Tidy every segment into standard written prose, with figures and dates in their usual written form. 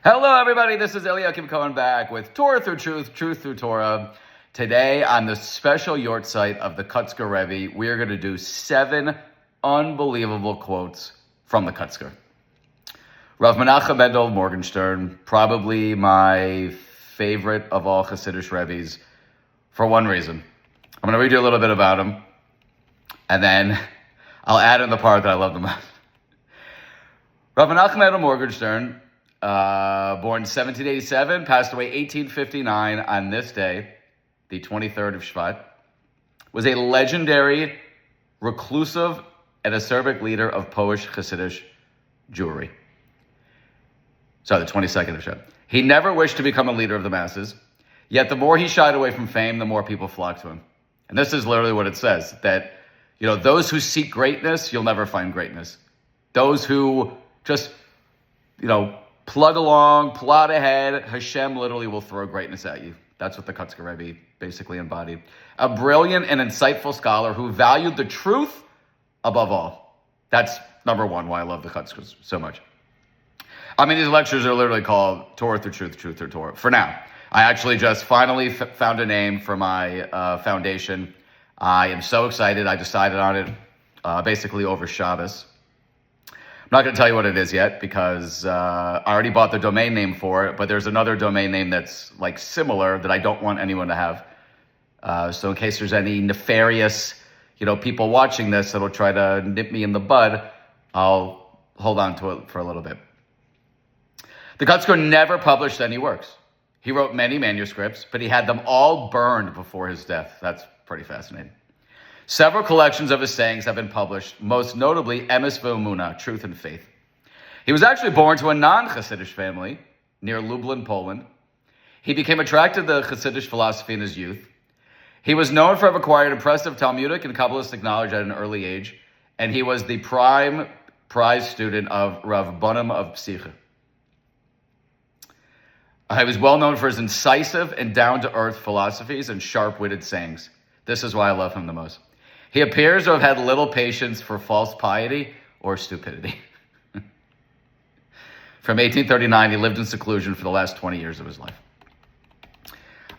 Hello, everybody. This is Eliakim Cohen back with Torah through truth, truth through Torah. Today, on the special yortzeit of the Kotzker Rebbe, we are going to do 7 unbelievable quotes from the Kotzker. Rav Menachem Mendel Morgenstern, probably my favorite of all Hasidic Rebbes, for one reason. I'm going to read you a little bit about him, and then I'll add in the part that I love the most. Rav Menachem Mendel Morgenstern, born 1787, passed away 1859 on this day, the 23rd of Shvat, was a legendary, reclusive, and acerbic leader of Polish Hasidic Jewry. Sorry, the 22nd of Shvat. He never wished to become a leader of the masses, yet the more he shied away from fame, the more people flocked to him. And this is literally what it says, that, those who seek greatness, you'll never find greatness. Those who just, plug along, plod ahead, Hashem literally will throw greatness at you. That's what the Kotzker Rebbe basically embodied. A brilliant and insightful scholar who valued the truth above all. That's number one why I love the Kotzkers so much. These lectures are literally called Torah through truth, truth through Torah. For now, I actually just finally found a name for my foundation. I am so excited. I decided on it basically over Shabbos. I'm not going to tell you what it is yet because I already bought the domain name for it, but there's another domain name that's similar that I don't want anyone to have. So in case there's any nefarious, people watching this that'll try to nip me in the bud, I'll hold on to it for a little bit. The Kotzker never published any works. He wrote many manuscripts, but he had them all burned before his death. That's pretty fascinating. Several collections of his sayings have been published, most notably Emes Ve'Emunah, Truth and Faith. He was actually born to a non-Hasidic family near Lublin, Poland. He became attracted to Hasidic philosophy in his youth. He was known for having acquired impressive Talmudic and Kabbalistic knowledge at an early age, and he was the prime prize student of Rav Bonim of Psyche. He was well known for his incisive and down-to-earth philosophies and sharp-witted sayings. This is why I love him the most. He appears to have had little patience for false piety or stupidity. From 1839, he lived in seclusion for the last 20 years of his life.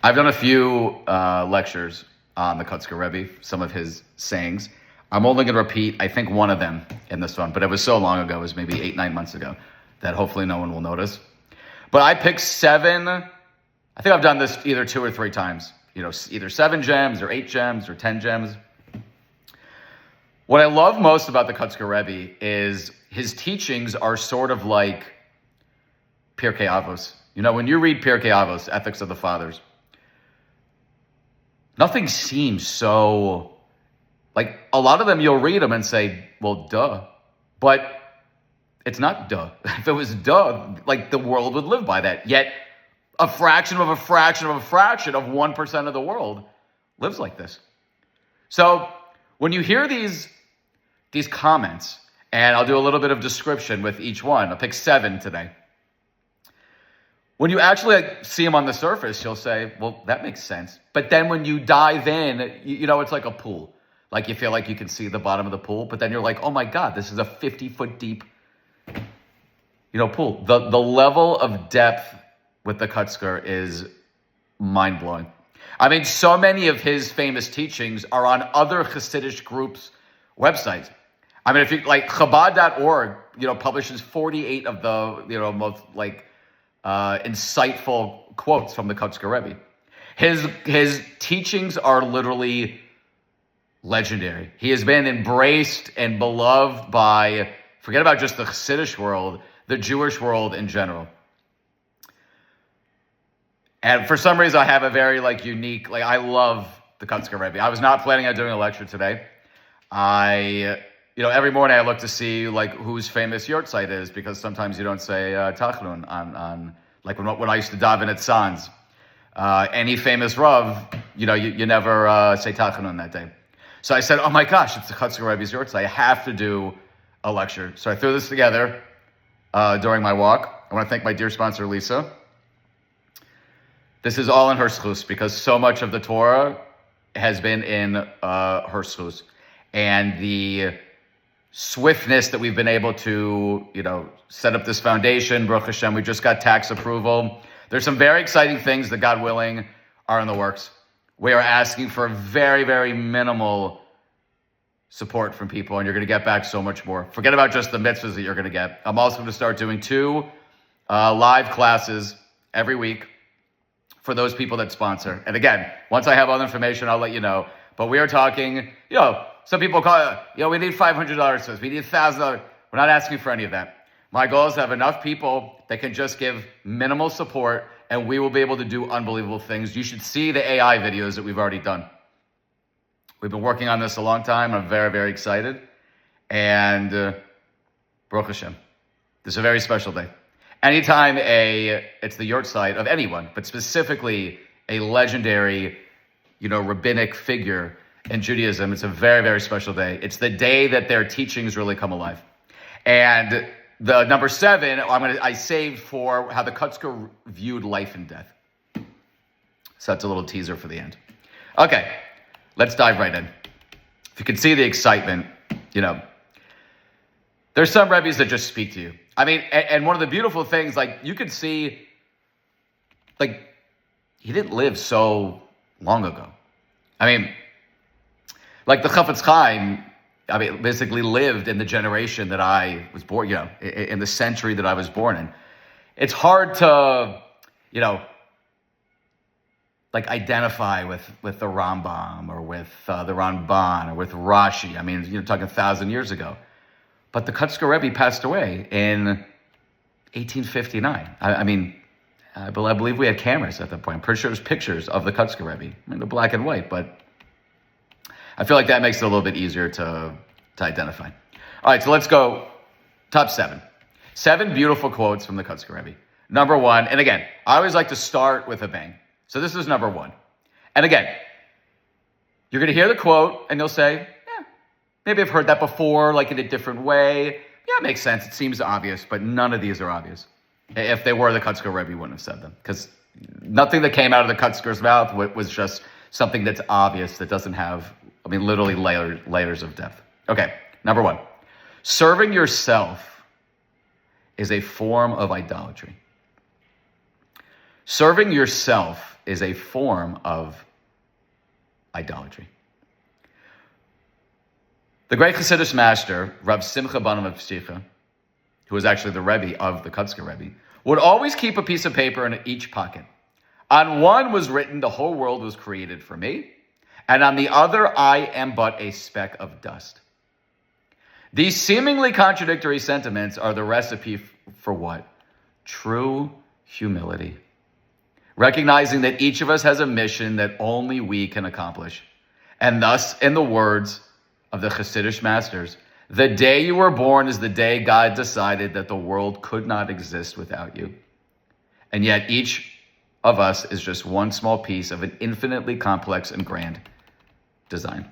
I've done a few lectures on the Kotzker Rebbe, some of his sayings. I'm only going to repeat, I think, one of them in this one, but it was so long ago, it was maybe 8-9 months ago, that hopefully no one will notice. But I picked 7, I think I've done this either 2 or 3 times, either 7 gems or 8 gems or 10 gems. What I love most about the Kotzker Rebbe is his teachings are sort of like Pirkei Avos. When you read Pirkei Avos, Ethics of the Fathers, nothing seems so, a lot of them you'll read them and say, well, duh. But it's not duh. If it was duh, the world would live by that. Yet a fraction of a fraction of a fraction of 1% of the world lives like this. So when you hear these comments, and I'll do a little bit of description with each one. I'll pick 7 today. When you actually see them on the surface, you'll say, well, that makes sense. But then when you dive in, it's like a pool. You feel like you can see the bottom of the pool, but then you're like, oh my God, this is a 50-foot deep, pool. The level of depth with the Kotzker is mind-blowing. So many of his famous teachings are on other Hasidic groups' websites. If you Chabad.org, publishes 48 of the, most insightful quotes from the Kotzker Rebbe. His teachings are literally legendary. He has been embraced and beloved by, forget about just the Hasidic world, the Jewish world in general. And for some reason, I have a very unique, I love the Kotzker Rebbe. I was not planning on doing a lecture today. Every morning I look to see whose famous yortzeit is, because sometimes you don't say Tachnun on when I used to daven at Sanz. Any famous Rav, you never say Tachnun that day. So I said, oh my gosh, it's the Kotzker Rebbe's yortzeit. I have to do a lecture. So I threw this together during my walk. I want to thank my dear sponsor, Lisa. This is all in her schus, because so much of the Torah has been in her schus. And the swiftness that we've been able to, set up this foundation. Baruch Hashem, we just got tax approval. There's some very exciting things that, God willing, are in the works. We are asking for very, very minimal support from people, and you're going to get back so much more. Forget about just the mitzvahs that you're going to get. I'm also going to start doing 2 live classes every week for those people that sponsor. And again, once I have all the information, I'll let you know. But we are talking, some people call it, we need $500 for this, we need $1,000. We're not asking for any of that. My goal is to have enough people that can just give minimal support, and we will be able to do unbelievable things. You should see the AI videos that we've already done. We've been working on this a long time. I'm very, very excited. And Baruch Hashem, this is a very special day. Anytime it's the yortzeit of anyone, but specifically a legendary, rabbinic figure in Judaism, it's a very, very special day. It's the day that their teachings really come alive. And the number 7, I saved for how the Kotzker viewed life and death. So that's a little teaser for the end. Okay, let's dive right in. If you can see the excitement, there's some Rebbes that just speak to you. I mean, and one of the beautiful things, you could see, he didn't live so long ago. I mean, the Chafetz Chaim, basically lived in the generation that I was born, in the century that I was born in. It's hard to, identify with the Rambam or with the Ramban or with Rashi. I mean, you're talking 1,000 years ago. But the Kotzker Rebbe passed away in 1859. I believe we had cameras at that point. I'm pretty sure there's pictures of the Kotzker Rebbe. They're black and white, but I feel like that makes it a little bit easier to identify. All right, so let's go top 7. 7 beautiful quotes from the Kotzker Rebbe. Number 1, and again, I always like to start with a bang. So this is number 1. And again, you're going to hear the quote, and you'll say, maybe I've heard that before, in a different way. Yeah, it makes sense. It seems obvious, but none of these are obvious. If they were, the Kotzker Rebbe wouldn't have said them, because nothing that came out of the Kotzker's mouth was just something that's obvious that doesn't have, literally layers of depth. Okay, number 1. Serving yourself is a form of idolatry. Serving yourself is a form of idolatry. The great Hasidic master, Rav Simcha Bar Psicha, who was actually the Rebbe of the Kotzker Rebbe, would always keep a piece of paper in each pocket. On one was written, "The whole world was created for me," and on the other, "I am but a speck of dust." These seemingly contradictory sentiments are the recipe for what? True humility. Recognizing that each of us has a mission that only we can accomplish. And thus, in the words of the Hasidic masters, the day you were born is the day God decided that the world could not exist without you. And yet each of us is just one small piece of an infinitely complex and grand design.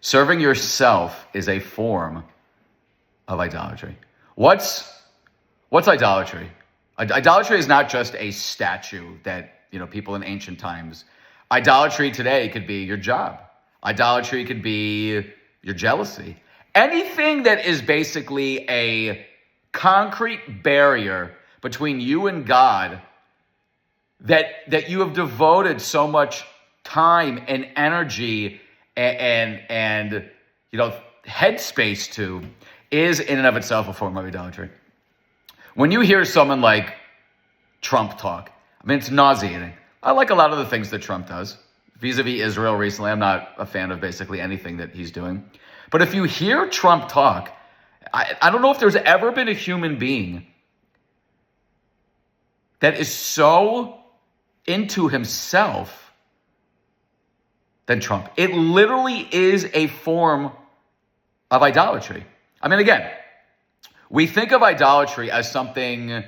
Serving yourself is a form of idolatry. What's idolatry? Idolatry is not just a statue that, people in ancient times. Idolatry today could be your job. Idolatry could be your jealousy. Anything that is basically a concrete barrier between you and God that you have devoted so much time and energy and headspace to is in and of itself a form of idolatry. When you hear someone like Trump talk, it's nauseating. I like a lot of the things that Trump does. Vis-a-vis Israel recently, I'm not a fan of basically anything that he's doing. But if you hear Trump talk, I don't know if there's ever been a human being that is so into himself than Trump. It literally is a form of idolatry. Again, we think of idolatry as something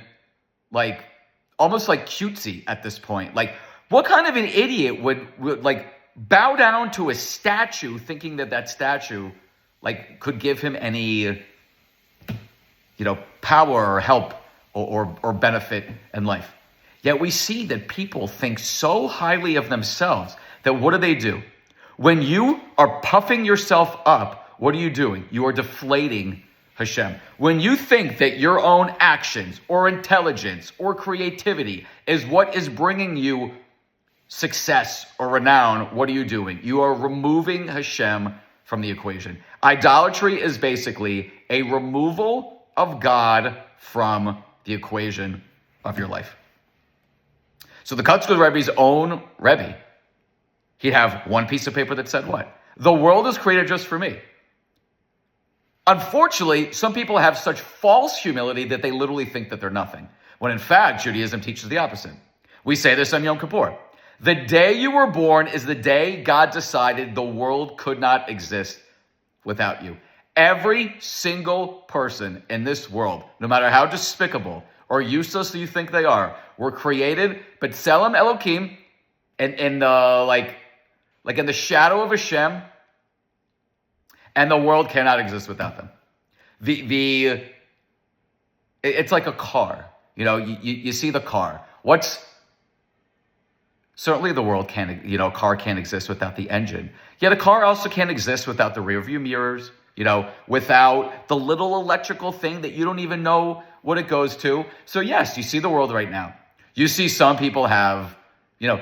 almost cutesy at this point. What kind of an idiot would bow down to a statue thinking that statue could give him any power or help or benefit in life? Yet we see that people think so highly of themselves that what do? When you are puffing yourself up what are you doing? You are deflating Hashem. When you think that your own actions or intelligence or creativity is what is bringing you success or renown, what are you doing? You are removing Hashem from the equation. Idolatry is basically a removal of God from the equation of your life. So the Kotzker Rebbe's own Rebbe, he'd have one piece of paper that said what? The world is created just for me. Unfortunately, some people have such false humility that they literally think that they're nothing, when in fact, Judaism teaches the opposite. We say this on Yom Kippur. The day you were born is the day God decided the world could not exist without you. Every single person in this world, no matter how despicable or useless you think they are, were created, but B'Tselem Elokim, in the like in the shadow of Hashem, and the world cannot exist without them. It's like a car. You see the car. Certainly the world can't, car can't exist without the engine. Yet a car also can't exist without the rear view mirrors, without the little electrical thing that you don't even know what it goes to. So yes, you see the world right now. You see some people have,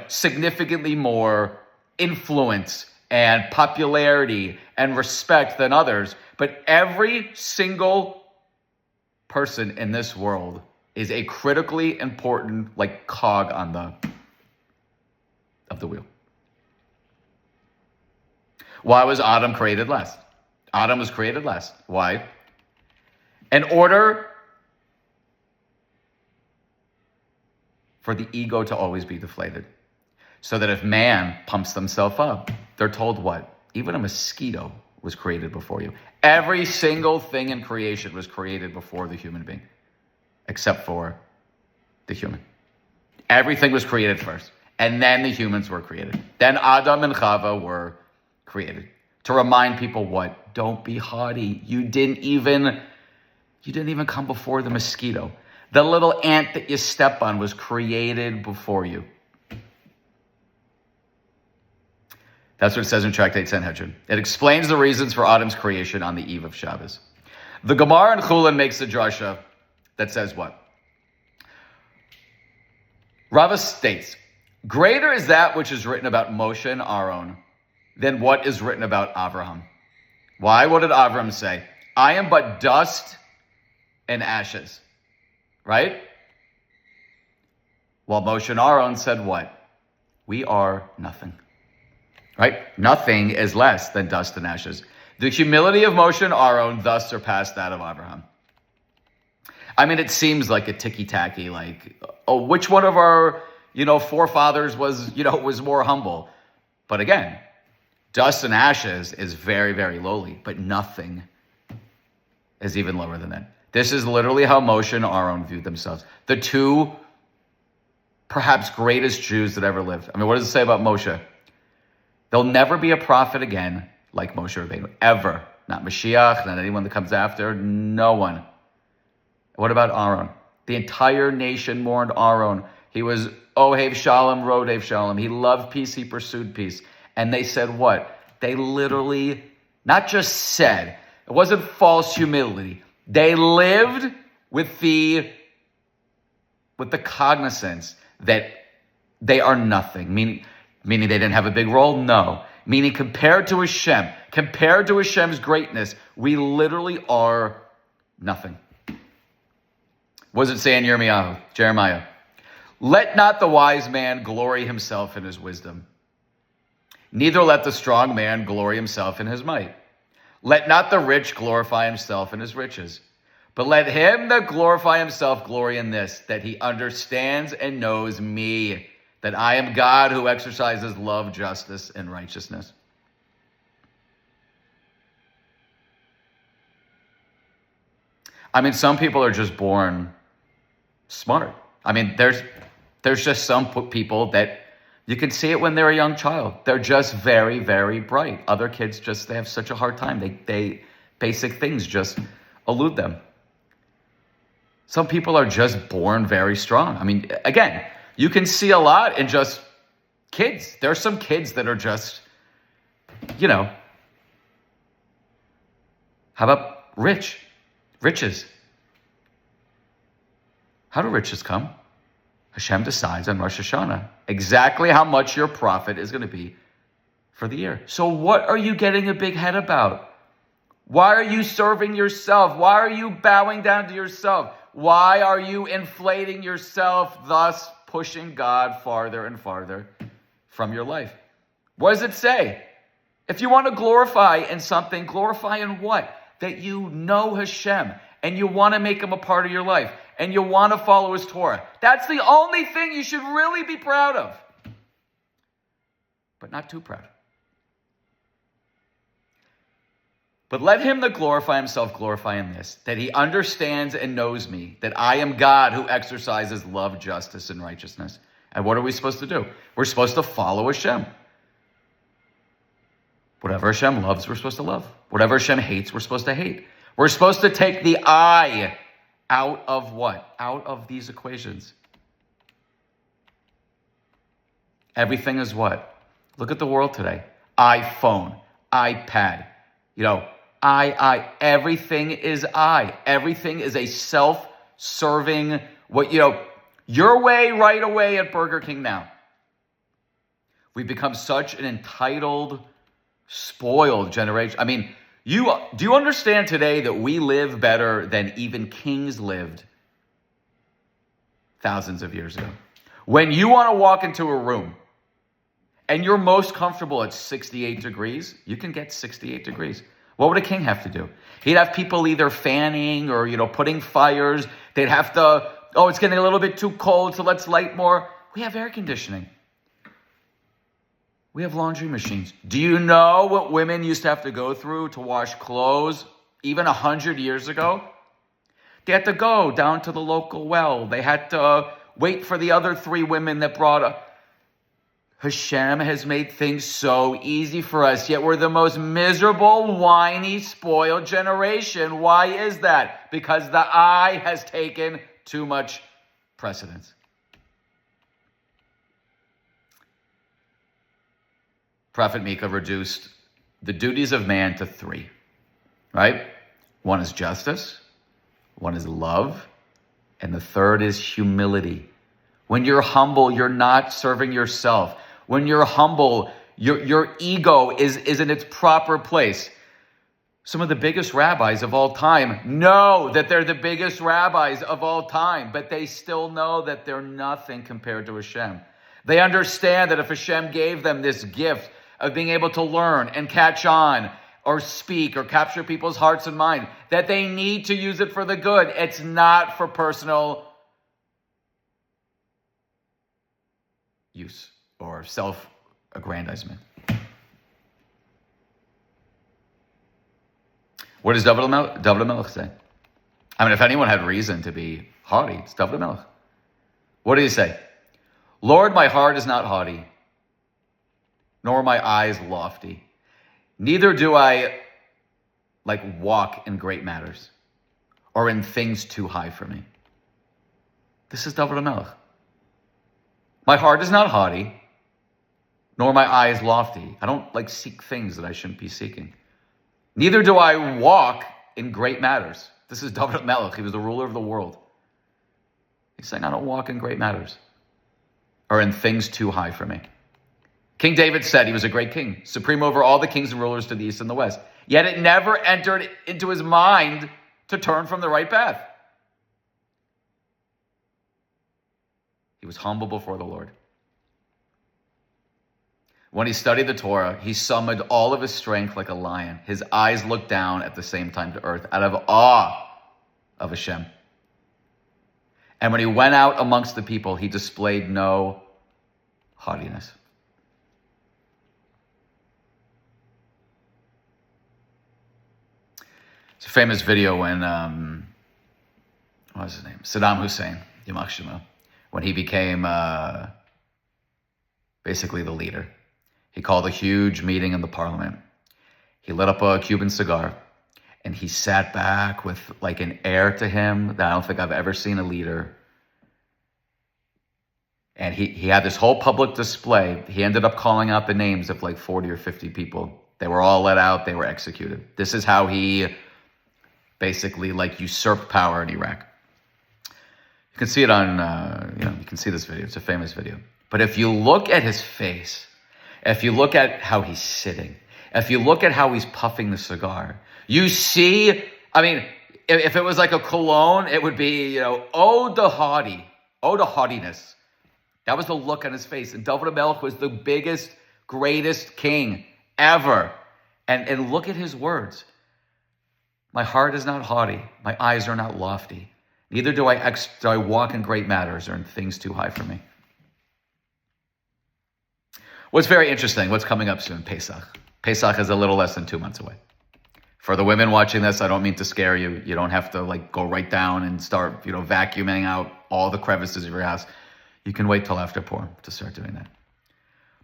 significantly more influence and popularity and respect than others. But every single person in this world is a critically important, cog on of the wheel. Why was Adam created last? Adam was created last. Why? In order for the ego to always be deflated. So that if man pumps themselves up, they're told what? Even a mosquito was created before you. Every single thing in creation was created before the human being, except for the human. Everything was created first, and then the humans were created. Then Adam and Chava were created. To remind people what? Don't be haughty. You didn't even come before the mosquito. The little ant that you step on was created before you. That's what it says in Tractate Sanhedrin. It explains the reasons for Adam's creation on the eve of Shabbos. The Gemara in Chulin makes a drasha that says what? Rava states, greater is that which is written about Moshe and Aaron than what is written about Abraham. Why? What did Abraham say? I am but dust and ashes. Right? While Moshe and Aaron said what? We are nothing. Right? Nothing is less than dust and ashes. The humility of Moshe and Aaron thus surpassed that of Abraham. I mean, it seems like a ticky-tacky, which one of our, forefathers was more humble? But again, dust and ashes is very, very lowly, but nothing is even lower than that. This is literally how Moshe and Aaron viewed themselves. The two, perhaps, greatest Jews that ever lived. I mean, what does it say about Moshe? There'll never be a prophet again like Moshe Rabbeinu, ever. Not Mashiach, not anyone that comes after, no one. What about Aaron? The entire nation mourned Aaron. He was Ohev Shalom, Rodev Shalom. He loved peace, he pursued peace. And they said what? They literally, not just said, it wasn't false humility. They lived with the cognizance that they are nothing, meaning they didn't have a big role? No. Meaning compared to Hashem's greatness, we literally are nothing. What does it say in Jeremiah? Let not the wise man glory himself in his wisdom, neither let the strong man glory himself in his might. Let not the rich glorify himself in his riches, but let him that glorify himself glory in this, that he understands and knows me, that I am God who exercises love, justice, and righteousness. I mean, some people are just born smart. I mean, there's just some people that you can see it when they're a young child. They're just very, very bright. Other kids they have such a hard time. They basic things just elude them. Some people are just born very strong. I mean, again, you can see a lot in just kids. There are some kids that are just, How about riches? How do riches come? Hashem decides on Rosh Hashanah exactly how much your profit is going to be for the year. So what are you getting a big head about? Why are you serving yourself? Why are you bowing down to yourself? Why are you inflating yourself, thus pushing God farther and farther from your life? What does it say? If you want to glorify in something, glorify in what? That you know Hashem and you want to make him a part of your life and you want to follow his Torah. That's the only thing you should really be proud of. But not too proud. But let him that glorify himself glorify in this, that he understands and knows me, that I am God who exercises love, justice, and righteousness. And what are we supposed to do? We're supposed to follow Hashem. Whatever Hashem loves, we're supposed to love. Whatever Hashem hates, we're supposed to hate. We're supposed to take the I out of what? Out of these equations. Everything is what? Look at the world today. iPhone, iPad, everything is I. Everything is a self-serving, your way, right away at Burger King now. We've become such an entitled, spoiled generation. I mean, do you understand today that we live better than even kings lived thousands of years ago? When you want to walk into a room and you're most comfortable at 68 degrees, you can get 68 degrees. What would a king have to do? He'd have people either fanning or, putting fires. They'd have to, it's getting a little bit too cold, so let's light more. We have air conditioning. We have laundry machines. Do you know what women used to have to go through to wash clothes even 100 years ago? They had to go down to the local well. They had to wait for the other 3 women that brought up. Hashem has made things so easy for us, yet we're the most miserable, whiny, spoiled generation. Why is that? Because the I has taken too much precedence. Prophet Micah reduced the duties of man to 3, right? 1 is justice, 1 is love, and the 3rd is humility. When you're humble, you're not serving yourself. When you're humble, your ego is in its proper place. Some of the biggest rabbis of all time know that they're the biggest rabbis of all time, but they still know that they're nothing compared to Hashem. They understand that if Hashem gave them this gift of being able to learn and catch on or speak or capture people's hearts and mind, that they need to use it for the good. It's not for personal use or self-aggrandizement. What does David HaMelech say? I mean, if anyone had reason to be haughty, it's David HaMelech. What did he say? Lord, my heart is not haughty, nor my eyes lofty. Neither do I walk in great matters or in things too high for me. This is David HaMelech. My heart is not haughty, nor my eyes lofty. I don't seek things that I shouldn't be seeking. Neither do I walk in great matters. This is David HaMelech. He was the ruler of the world. He's saying, I don't walk in great matters or in things too high for me. King David said he was a great king, supreme over all the kings and rulers to the east and the west. Yet it never entered into his mind to turn from the right path. He was humble before the Lord. When he studied the Torah, he summoned all of his strength like a lion. His eyes looked down at the same time to earth out of awe of Hashem. And when he went out amongst the people, he displayed no haughtiness. It's a famous video when, what was his name? Saddam Hussein, Yamach Shema, when he became basically the leader. He called a huge meeting in the parliament. He lit up a Cuban cigar, and he sat back with an air to him that I don't think I've ever seen a leader. And he had this whole public display. He ended up calling out the names of 40 or 50 people. They were all let out. They were executed. This is how he basically like usurped power in Iraq. You can see it on, you can see this video. It's a famous video. But if you look at his face, if you look at how he's sitting, if you look at how he's puffing the cigar, you see, if it was like a cologne, it would be, oh, the haughtiness. That was the look on his face. And David HaMelech was the biggest, greatest king ever. And look at his words. My heart is not haughty. My eyes are not lofty. Neither do I walk in great matters or in things too high for me. What's very interesting, what's coming up soon? Pesach. Pesach is a little less than 2 months away. For the women watching this, I don't mean to scare you. You don't have to go right down and start, vacuuming out all the crevices of your house. You can wait till after Purim to start doing that.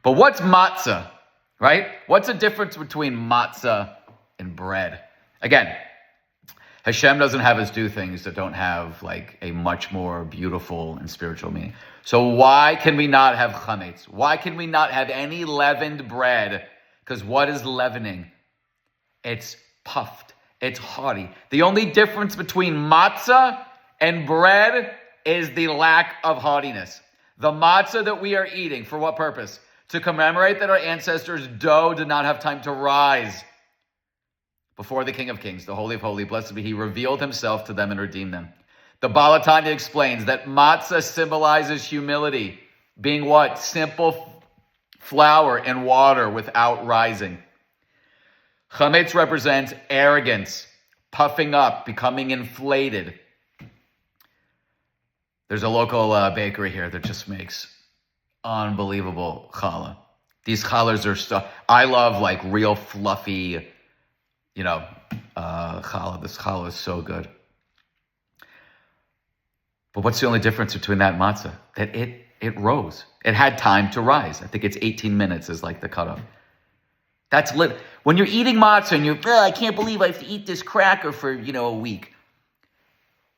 But what's matzah, right? What's the difference between matzah and bread? Again, Hashem doesn't have us do things that don't have a much more beautiful and spiritual meaning. So why can we not have chametz? Why can we not have any leavened bread? Because what is leavening? It's puffed. It's haughty. The only difference between matzah and bread is the lack of haughtiness. The matzah that we are eating, for what purpose? To commemorate that our ancestors' dough did not have time to rise before the King of Kings, the Holy of Holies, blessed be He, revealed Himself to them and redeemed them. The Baal HaTanya explains that matzah symbolizes humility, being what? Simple flour and water without rising. Chametz represents arrogance, puffing up, becoming inflated. There's a local bakery here that just makes unbelievable challah. These challahs are I love real fluffy, challah. This challah is so good. But what's the only difference between that matzah? That it rose. It had time to rise. I think it's 18 minutes is the cutoff. That's lit. When you're eating matzah and I can't believe I have to eat this cracker for, a week.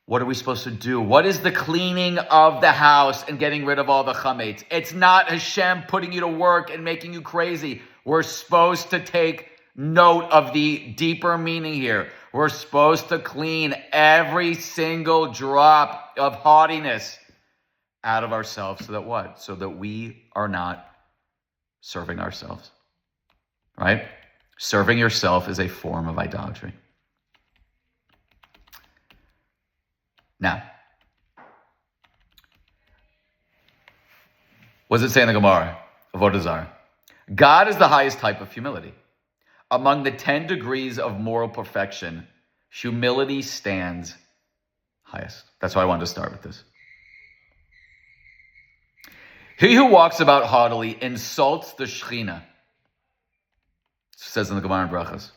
What are we supposed to do? What is the cleaning of the house and getting rid of all the chametz? It's not Hashem putting you to work and making you crazy. We're supposed to take note of the deeper meaning here. We're supposed to clean every single drop of haughtiness out of ourselves so that what? So that we are not serving ourselves. Right? Serving yourself is a form of idolatry. Now, what does it say in the Gemara? Avodah Zarah. God is the highest type of humility. Among the 10 degrees of moral perfection, humility stands highest. That's why I wanted to start with this. He who walks about haughtily insults the Shekhinah. It says in the Gemara in Brachos.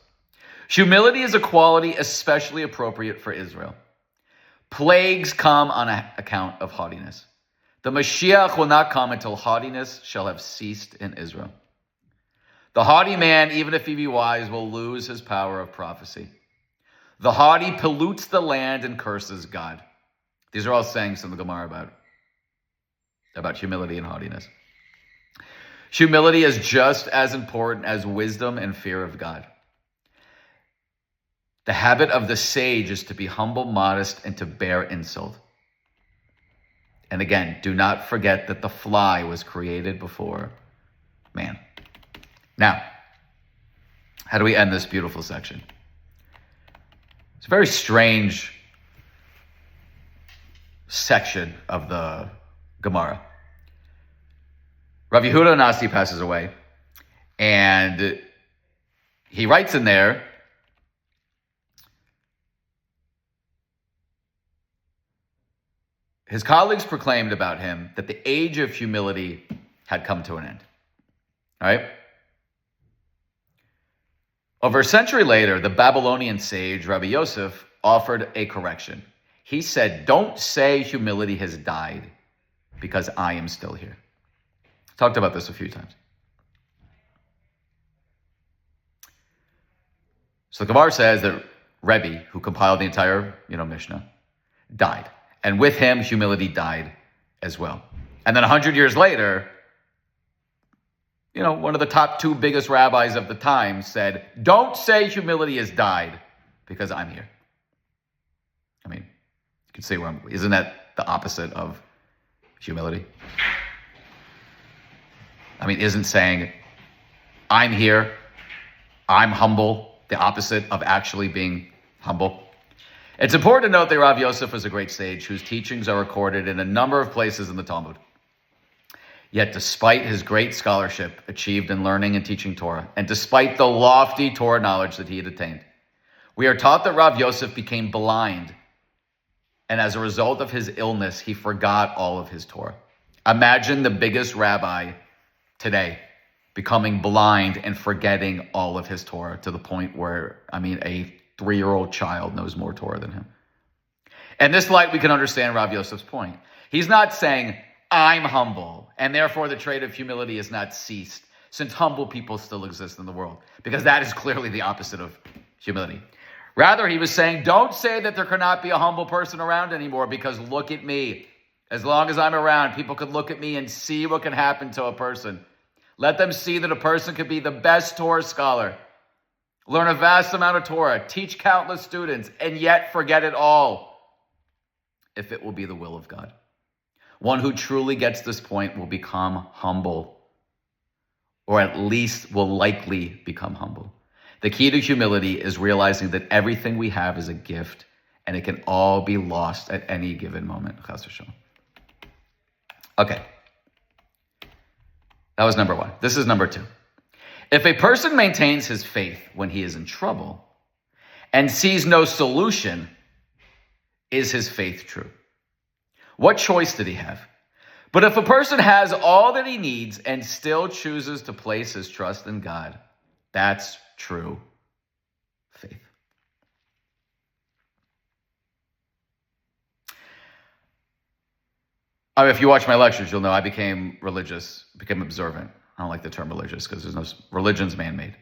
Humility is a quality especially appropriate for Israel. Plagues come on account of haughtiness. The Mashiach will not come until haughtiness shall have ceased in Israel. The haughty man, even if he be wise, will lose his power of prophecy. The haughty pollutes the land and curses God. These are all sayings from the Gemara about humility and haughtiness. Humility is just as important as wisdom and fear of God. The habit of the sage is to be humble, modest, and to bear insult. And again, do not forget that the fly was created before man. Now, how do we end this beautiful section? It's a very strange section of the Gemara. Rav Yehuda Nasi passes away, and he writes in there, his colleagues proclaimed about him that the age of humility had come to an end. All right? Over a century later, the Babylonian sage, Rabbi Yosef, offered a correction. He said, don't say humility has died because I am still here. Talked about this a few times. So the Gemara says that Rabbi, who compiled the entire, Mishnah, died. And with him, humility died as well. And then 100 years later, one of the top 2 biggest rabbis of the time said, don't say humility has died because I'm here. can see isn't that the opposite of humility? I mean, isn't saying, I'm here, I'm humble, the opposite of actually being humble? It's important to note that Rav Yosef was a great sage whose teachings are recorded in a number of places in the Talmud. Yet despite his great scholarship achieved in learning and teaching Torah, and despite the lofty Torah knowledge that he had attained, we are taught that Rav Yosef became blind, and as a result of his illness, he forgot all of his Torah. Imagine the biggest rabbi today becoming blind and forgetting all of his Torah to the point where, a 3-year-old child knows more Torah than him. In this light, we can understand Rav Yosef's point. He's not saying, I'm humble, and therefore the trait of humility is not ceased, since humble people still exist in the world, because that is clearly the opposite of humility. Rather, he was saying, don't say that there cannot be a humble person around anymore, because look at me. As long as I'm around, people could look at me and see what can happen to a person. Let them see that a person could be the best Torah scholar, learn a vast amount of Torah, teach countless students, and yet forget it all, if it will be the will of God. One who truly gets this point will become humble, or at least will likely become humble. The key to humility is realizing that everything we have is a gift, and it can all be lost at any given moment. Okay. That was number 1. This is number 2. If a person maintains his faith when he is in trouble and sees no solution, is his faith true? What choice did he have? But if a person has all that he needs and still chooses to place his trust in God, that's true faith. If you watch my lectures, you'll know I became religious, became observant. I don't like the term religious because religion's man-made.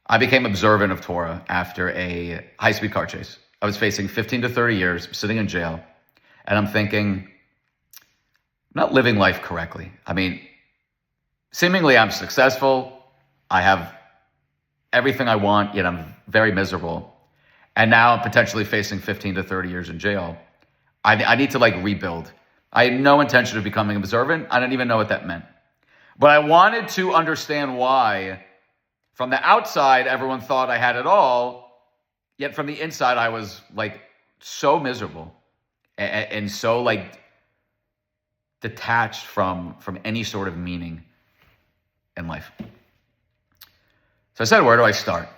I became observant of Torah after a high-speed car chase. I was facing 15 to 30 years, sitting in jail, and I'm thinking, I'm not living life correctly. Seemingly I'm successful. I have everything I want, yet I'm very miserable. And now I'm potentially facing 15 to 30 years in jail. I need to rebuild. I had no intention of becoming observant. I didn't even know what that meant. But I wanted to understand why, from the outside, everyone thought I had it all, yet from the inside, I was so miserable and so detached from any sort of meaning in life. So I said, where do I start?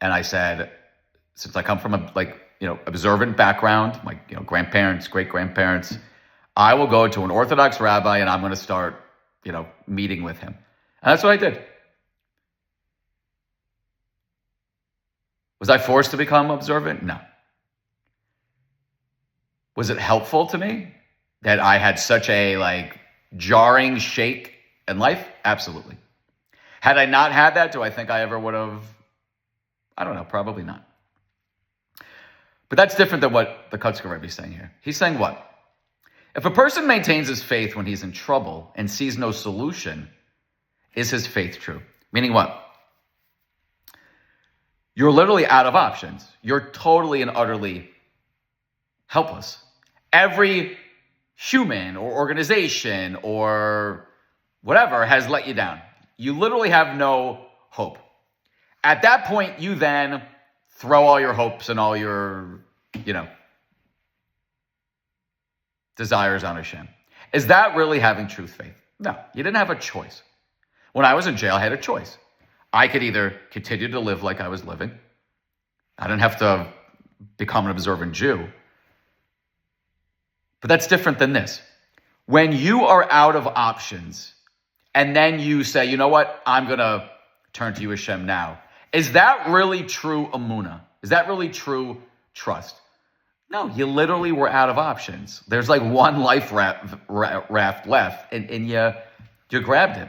And I said, since I come from a observant background, my grandparents, great-grandparents, I will go to an Orthodox rabbi and I'm going to start meeting with him. And that's what I did. Was I forced to become observant? No. Was it helpful to me that I had such a jarring shake in life? Absolutely. Had I not had that, do I think I ever would have? I don't know, probably not. But that's different than what the Kotzker Rebbe is saying here. He's saying what? If a person maintains his faith when he's in trouble and sees no solution, is his faith true? Meaning what? You're literally out of options. You're totally and utterly helpless. Every human or organization or whatever has let you down. You literally have no hope. At that point, you then throw all your hopes and all your, desires on Hashem. Is that really having truth faith? No, you didn't have a choice. When I was in jail, I had a choice. I could either continue to live like I was living. I didn't have to become an observant Jew. But that's different than this. When you are out of options and then you say, you know what, I'm going to turn to you, Hashem, now. Is that really true emunah? Is that really true trust? No, you literally were out of options. There's one life raft left, and you grabbed it.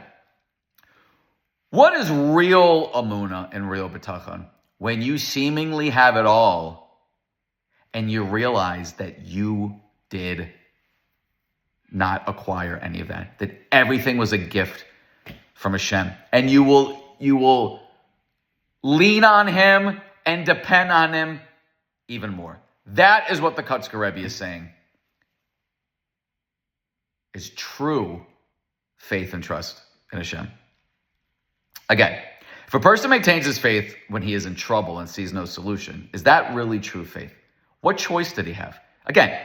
What is real emunah and real bitachon? When you seemingly have it all, and you realize that you did not acquire any of that everything was a gift from Hashem, and you will lean on Him and depend on Him even more. That is what the Kotzker Rebbe is saying is true faith and trust in Hashem. Again, if a person maintains his faith when he is in trouble and sees no solution, is that really true faith? What choice did he have? Again,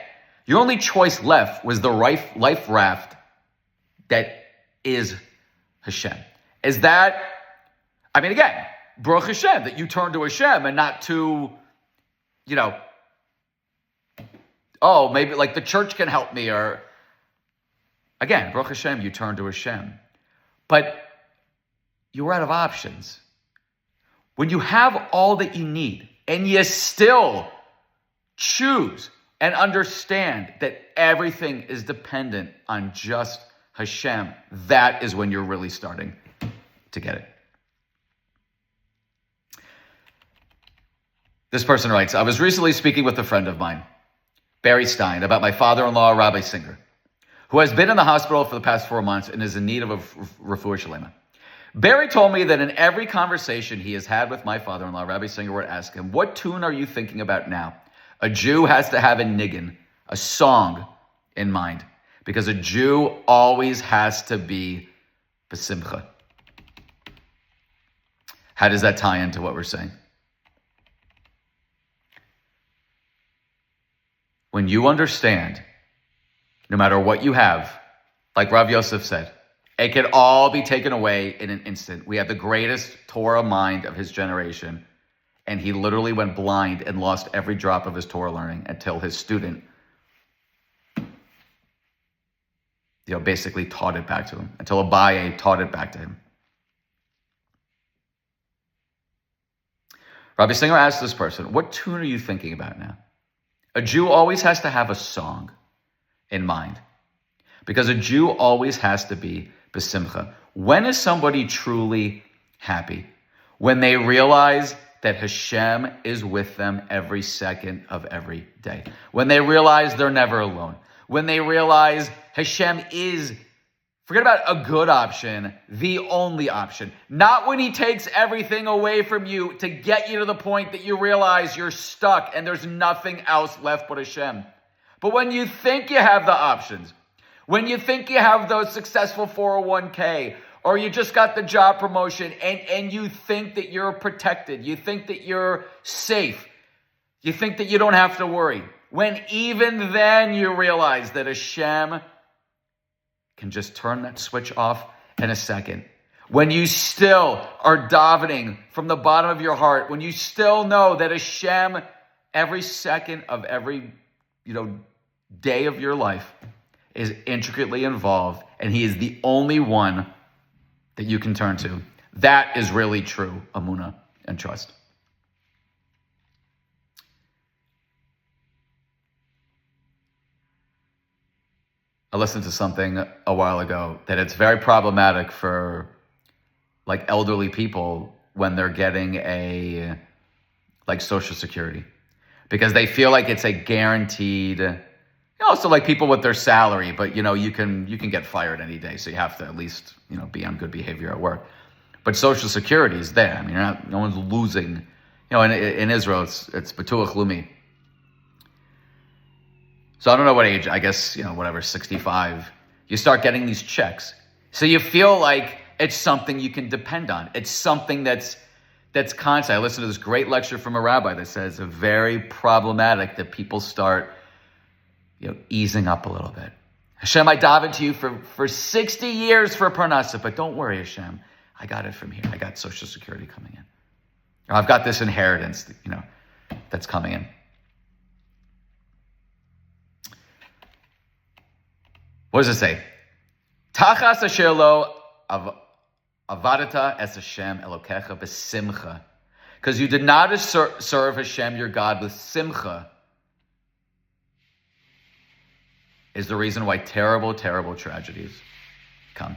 your only choice left was the life raft that is Hashem. Is that, again, Baruch Hashem, that you turn to Hashem and not to, oh, maybe like the church can help me, or, again, Baruch Hashem, you turn to Hashem. But you're out of options. When you have all that you need and you still choose and understand that everything is dependent on just Hashem, that is when you're really starting to get it. This person writes, I was recently speaking with a friend of mine, Barry Stein, about my father-in-law, Rabbi Singer, who has been in the hospital for the past 4 months and is in need of a refuah shlema. Barry told me that in every conversation he has had with my father-in-law, Rabbi Singer would ask him, what tune are you thinking about now? A Jew has to have a niggin, a song, in mind, because a Jew always has to be besimcha. How does that tie into what we're saying? When you understand, no matter what you have, like Rav Yosef said, it can all be taken away in an instant. We have the greatest Torah mind of his generation, and he literally went blind and lost every drop of his Torah learning until his student, basically taught it back to him, until Abaye taught it back to him. Rabbi Singer asked this person, what tune are you thinking about now? A Jew always has to have a song in mind, because a Jew always has to be besimcha. When is somebody truly happy? When they realize that Hashem is with them every second of every day. When they realize they're never alone. When they realize Hashem is, forget about a good option, the only option. Not when he takes everything away from you to get you to the point that you realize you're stuck and there's nothing else left but Hashem. But when you think you have the options, when you think you have those successful 401k, or you just got the job promotion and you think that you're protected, you think that you're safe, you think that you don't have to worry, when even then you realize that Hashem can just turn that switch off in a second. When you still are davening from the bottom of your heart, when you still know that Hashem, every second of every, day of your life is intricately involved, and he is the only one that you can turn to. That is really true emunah and trust. I listened to something a while ago that it's very problematic for elderly people when they're getting Social Security, because they feel like it's a guaranteed, also like people with their salary, but you can get fired any day, so you have to at least be on good behavior at work. But Social Security is there. no one's losing. In Israel it's Batuach Lumi. So I don't know what age, I guess, 65, you start getting these checks. So you feel like it's something you can depend on. It's something that's constant. I listened to this great lecture from a rabbi that says it's very problematic that people start, easing up a little bit. Hashem, I davened to you for 60 years for parnasa, but don't worry, Hashem, I got it from here. I got Social Security coming in. Or I've got this inheritance, that's coming in. What does it say? Tachas asher lo avadata es Hashem Elokecha besimcha. Because you did not serve Hashem, your God, with simcha, is the reason why terrible, terrible tragedies come.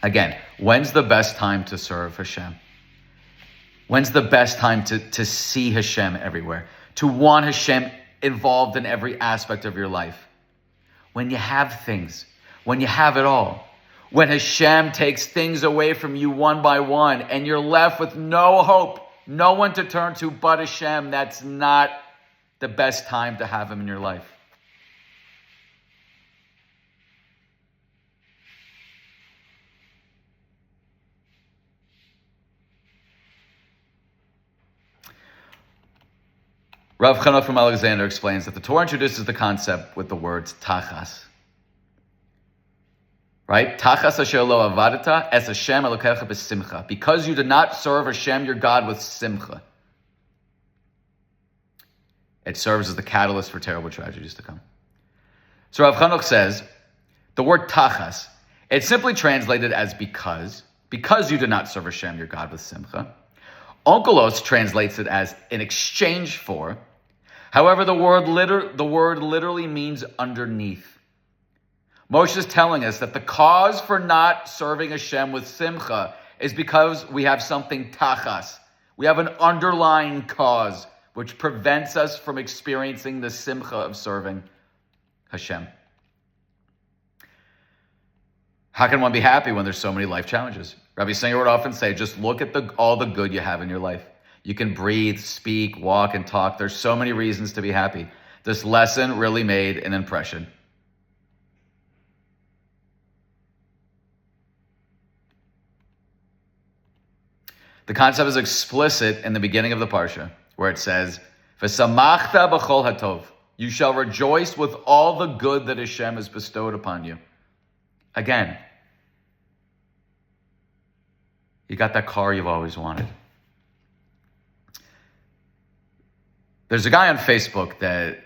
Again, when's the best time to serve Hashem? When's the best time to see Hashem everywhere? To want Hashem involved in every aspect of your life? When you have things, when you have it all. When Hashem takes things away from you one by one and you're left with no hope, no one to turn to but Hashem, that's not the best time to have him in your life. Rav Chana from Alexander explains that the Torah introduces the concept with the words tachas. Right? Tachas asher lo avadata es Hashem elokecha b'simcha. Because you did not serve Hashem, your God, with simcha. It serves as the catalyst for terrible tragedies to come. So Rav Chanuk says, the word tachas, it's simply translated as because you did not serve Hashem, your God, with simcha. Onkelos translates it as in exchange for. However, the word literally means underneath. Moshe is telling us that the cause for not serving Hashem with simcha is because we have something tachas. We have an underlying cause which prevents us from experiencing the simcha of serving Hashem. How can one be happy when there's so many life challenges? Rabbi Singer would often say, just look at all the good you have in your life. You can breathe, speak, walk, and talk. There's so many reasons to be happy. This lesson really made an impression. The concept is explicit in the beginning of the Parsha, where it says, V'samachta b'chol hatov. You shall rejoice with all the good that Hashem has bestowed upon you. Again, you got that car you've always wanted. There's a guy on Facebook that,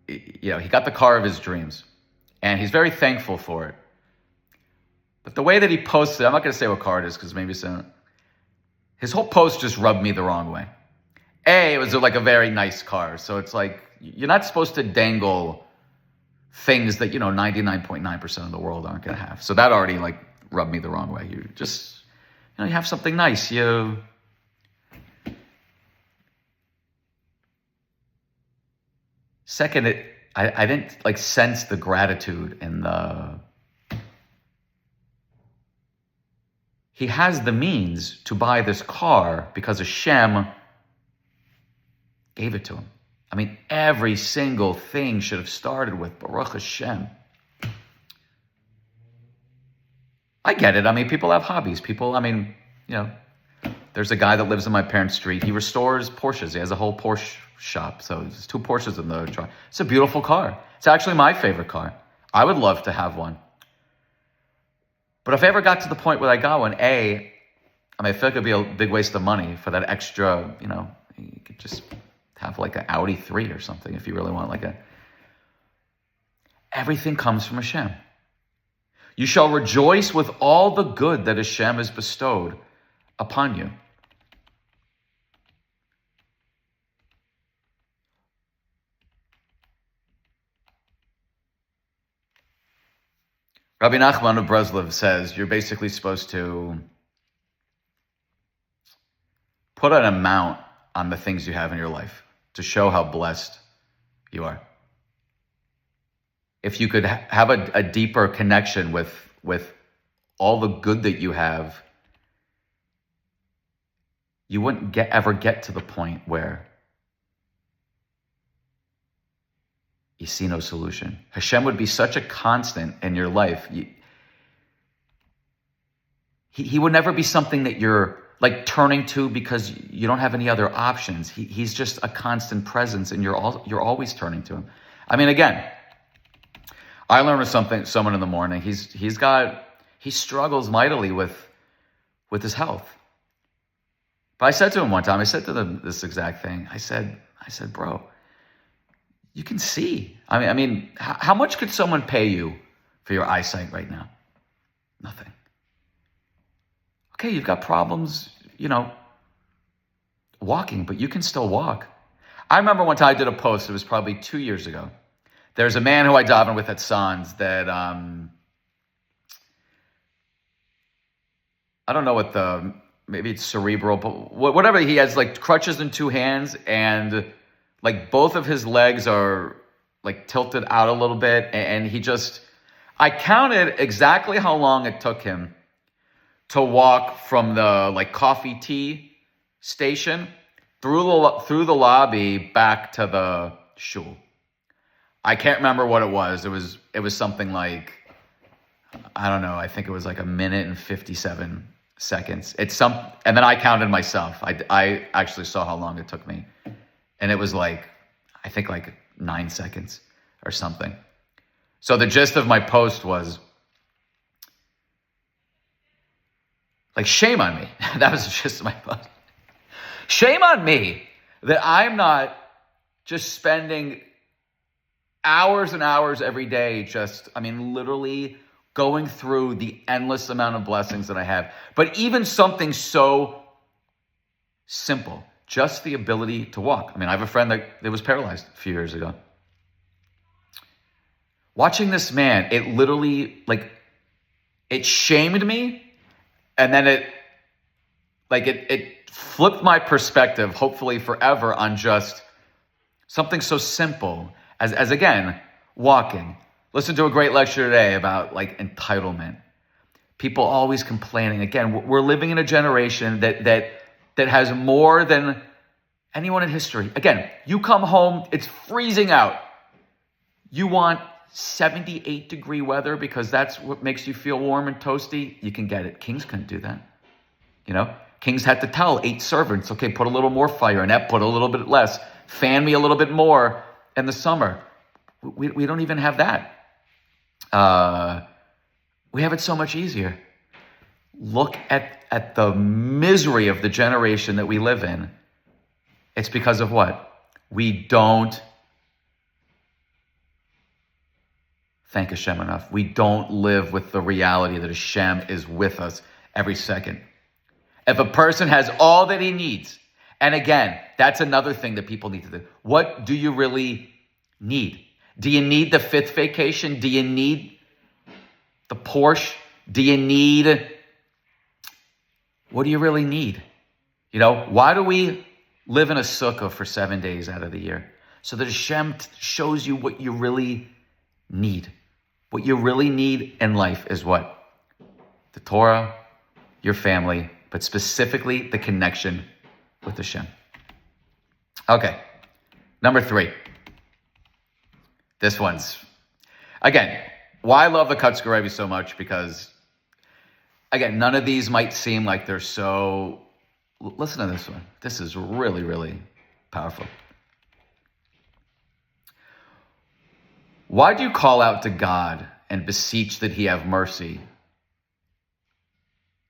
he got the car of his dreams, and he's very thankful for it. But the way that he posts it, I'm not going to say what car it is, because maybe his whole post just rubbed me the wrong way. It was like a very nice car, so it's like, you're not supposed to dangle things that, 99.9% of the world aren't going to have. So that already rubbed me the wrong way. You just, you have something nice. Second, I didn't sense the gratitude in he has the means to buy this car because Hashem gave it to him. I mean, every single thing should have started with Baruch Hashem. I get it. I mean, people have hobbies. There's a guy that lives on my parents' street. He restores Porsches. He has a whole Porsche shop. So there's 2 Porsches in the truck. It's a beautiful car. It's actually my favorite car. I would love to have one. But if I ever got to the point where I got one, I feel like it'd be a big waste of money for that extra, you could just have an Audi 3 or something if you really want everything comes from Hashem. You shall rejoice with all the good that Hashem has bestowed upon you. Rabbi Nachman of Breslov says you're basically supposed to put an amount on the things you have in your life to show how blessed you are. If you could have a deeper connection with all the good that you have, you wouldn't ever get to the point where you see no solution. Hashem would be such a constant in your life. He would never be something that you're turning to because you don't have any other options. He's just a constant presence, and you're always turning to him. I mean, again, I learned with someone in the morning. He struggles mightily with his health. But I said to him one time, I said to them this exact thing. I said, bro, you can see. I mean, how much could someone pay you for your eyesight right now? Nothing. Okay, you've got problems, walking, but you can still walk. I remember one time I did a post, it was probably 2 years ago. There's a man who I daven with at Sands that, I don't know maybe it's cerebral, but whatever, he has crutches in 2 hands, and both of his legs are tilted out a little bit, and I counted exactly how long it took him to walk from the coffee tea station through the lobby back to the shul. I can't remember what it was. It was something like, I don't know. I think it was like 1:57 seconds. And then I counted myself. I actually saw how long it took me, and it was like, I think like 9 seconds or something. So the gist of my post was like, shame on me. That was the gist of my post. Shame on me that I'm not just spending hours and hours every day literally going through the endless amount of blessings that I have. But even something so simple, just the ability to walk. I have a friend that was paralyzed a few years ago. Watching this man, it literally, it shamed me, and then it flipped my perspective, hopefully forever, on just something so simple as again, walking. Listen to a great lecture today about entitlement. People always complaining. Again, we're living in a generation that has more than anyone in history. Again, you come home, it's freezing out. You want 78-degree weather because that's what makes you feel warm and toasty. You can get it. Kings couldn't do that. Kings had to tell 8 servants, okay, put a little more fire in that, put a little bit less, fan me a little bit more in the summer. We don't even have that. We have it so much easier. Look at the misery of the generation that we live in. It's because of what? We don't thank Hashem enough. We don't live with the reality that Hashem is with us every second. If a person has all that he needs, and again, that's another thing that people need to do. What do you really need? Do you need the 5th vacation? Do you need the Porsche? Do you need... What do you really need? Why do we live in a sukkah for 7 days out of the year? So that Hashem shows you what you really need. What you really need in life is what? The Torah, your family, but specifically the connection with Hashem. Okay, number 3. This one's, again, why I love the Kotzker Rebbe so much, because, again, none of these might seem like they're so... Listen to this one. This is really, really powerful. Why do you call out to God and beseech that he have mercy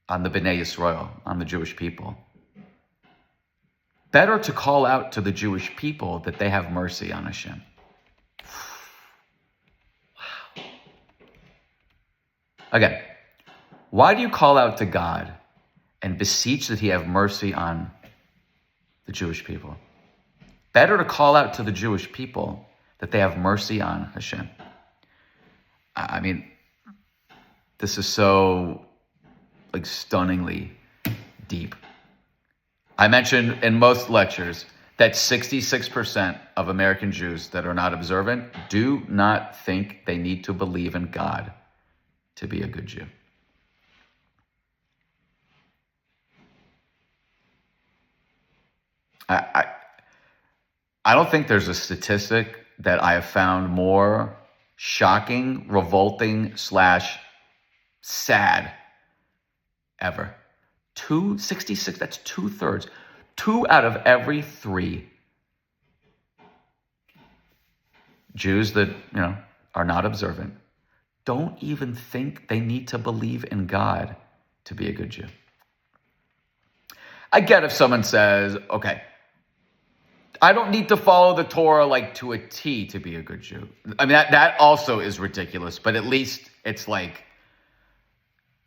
on the Bnei Yisrael, on the Jewish people? Better to call out to the Jewish people that they have mercy on Hashem. Wow. Again, why do you call out to God and beseech that he have mercy on the Jewish people? Better to call out to the Jewish people that they have mercy on Hashem. This is so stunningly deep. I mentioned in most lectures that 66% of American Jews that are not observant do not think they need to believe in God to be a good Jew. I don't think there's a statistic that I have found more shocking, revolting / sad ever. 66, that's 2/3. 2 out of every 3 Jews that, are not observant don't even think they need to believe in God to be a good Jew. I get if someone says, okay, I don't need to follow the Torah to a T to be a good Jew. That also is ridiculous, but at least it's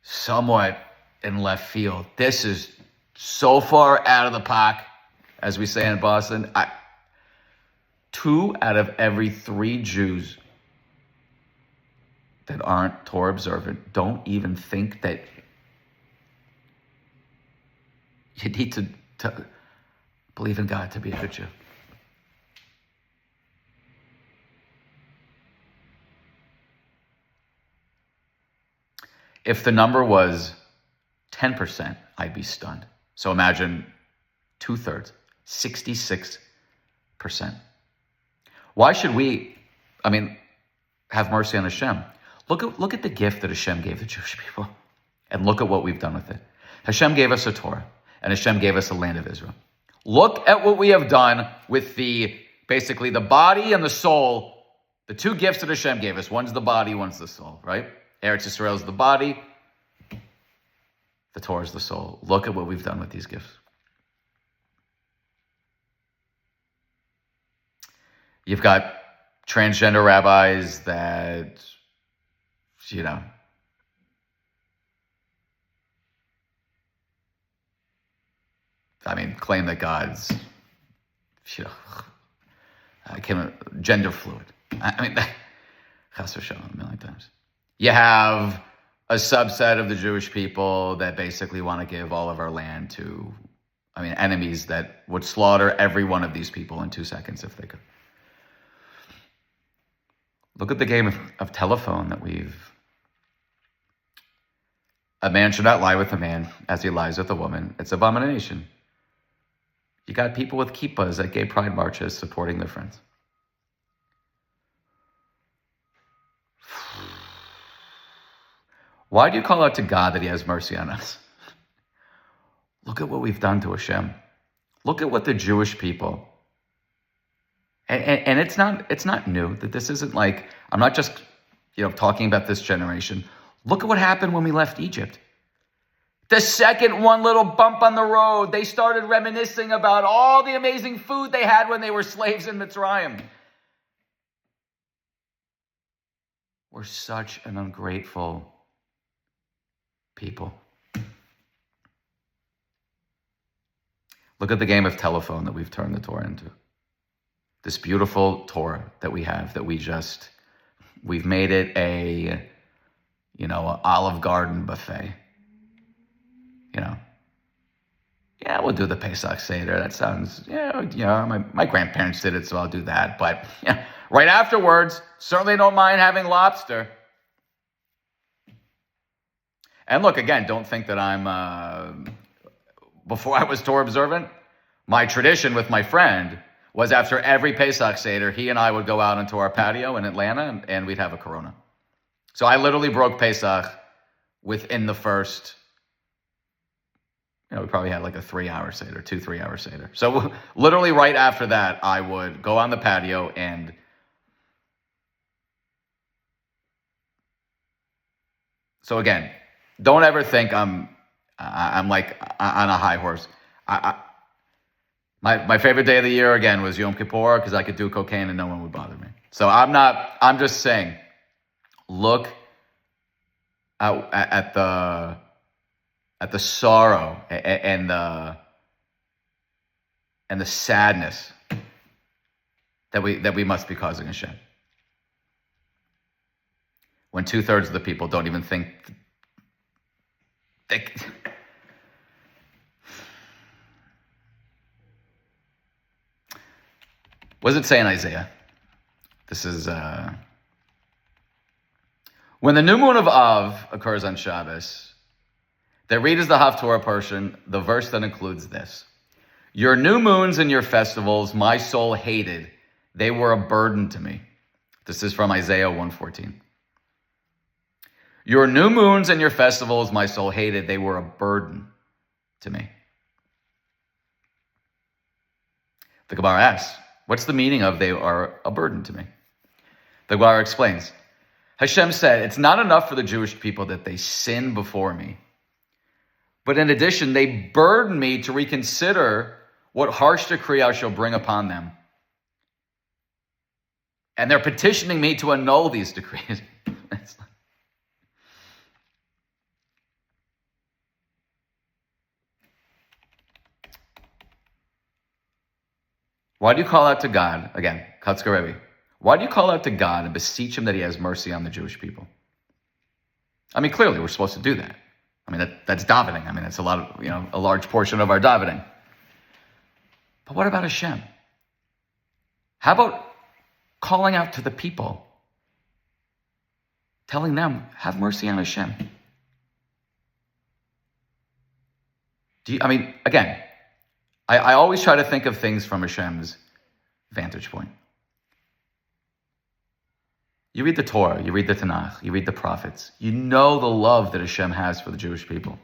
somewhat in left field. This is so far out of the pack, as we say in Boston. 2 out of every 3 Jews that aren't Torah observant don't even think that you need to believe in God to be a good Jew. If the number was 10%, I'd be stunned. So imagine 2/3. 66%. Why should we, have mercy on Hashem? Look at the gift that Hashem gave the Jewish people, and look at what we've done with it. Hashem gave us a Torah, and Hashem gave us a land of Israel. Look at what we have done with basically the body and the soul, the two gifts that Hashem gave us. One's the body, one's the soul, right? Eretz Yisrael is the body, the Torah is the soul. Look at what we've done with these gifts. You've got transgender rabbis that, claim that God's, gender fluid. Chas v'shalom, a million times. You have a subset of the Jewish people that basically want to give all of our land to, enemies that would slaughter every one of these people in 2 seconds if they could. Look at the game of telephone that a man should not lie with a man as he lies with a woman. It's abomination. You got people with kippahs at gay pride marches supporting their friends. Why do you call out to God that he has mercy on us? Look at what we've done to Hashem. Look at what the Jewish people, and it's not new, that this isn't like, I'm not just, talking about this generation. Look at what happened when we left Egypt. The second one little bump on the road, they started reminiscing about all the amazing food they had when they were slaves in Mitzrayim. We're such an ungrateful people. Look at the game of telephone that we've turned the Torah into. This beautiful Torah that we have, that we've made it an Olive Garden buffet. Yeah, we'll do the Pesach Seder. That sounds, my grandparents did it, so I'll do that. But right afterwards, certainly don't mind having lobster. And look, again, don't think that I'm, before I was Torah observant, my tradition with my friend was after every Pesach Seder, he and I would go out into our patio in Atlanta and we'd have a Corona. So I literally broke Pesach within the first, we probably had like a 3-hour Seder, 3-hour Seder. So literally right after that, I would go on the patio and so again, don't ever think I'm like on a high horse. My favorite day of the year, again, was Yom Kippur, because I could do cocaine and no one would bother me. So I'm just saying, look at the sorrow and the sadness that we must be causing Hashem. When 2/3 of the people don't even think what does it say in Isaiah? This is when the new moon of Av occurs on Shabbos, they read as the Haftorah portion the verse that includes this: your new moons and your festivals my soul hated, they were a burden to me. This is from Isaiah 1:14. Your new moons and your festivals my soul hated, they were a burden to me. The Gemara asks, what's the meaning of they are a burden to me? The Gemara explains, Hashem said, it's not enough for the Jewish people that they sin before me, but in addition, they burden me to reconsider what harsh decree I shall bring upon them. And they're petitioning me to annul these decrees. Why do you call out to God, again, Kotzker Rebbe, why do you call out to God and beseech him that he has mercy on the Jewish people? Clearly we're supposed to do that. That's davening. That's a lot of, a large portion of our davening. But what about Hashem? How about calling out to the people, telling them, have mercy on Hashem? Again, I always try to think of things from Hashem's vantage point. You read the Torah, you read the Tanakh, you read the prophets. You know the love that Hashem has for the Jewish people.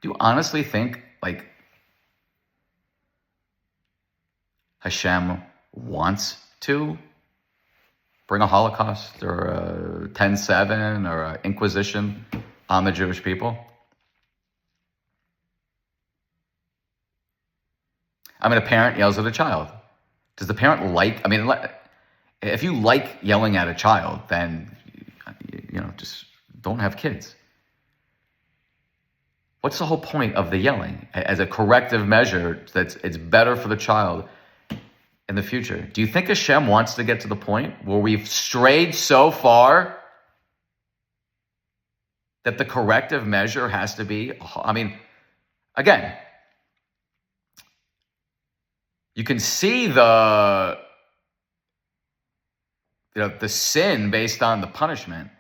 Do you honestly think, like, Hashem wants to bring a Holocaust or a 10-7 or an Inquisition on the Jewish people? I mean, a parent yells at a child. Does the parent like, I mean, if you like yelling at a child, then, just don't have kids. What's the whole point of the yelling? As a corrective measure, it's better for the child in the future. Do you think Hashem wants to get to the point where we've strayed so far that the corrective measure has to be, I mean, again, you can see the sin based on the punishment.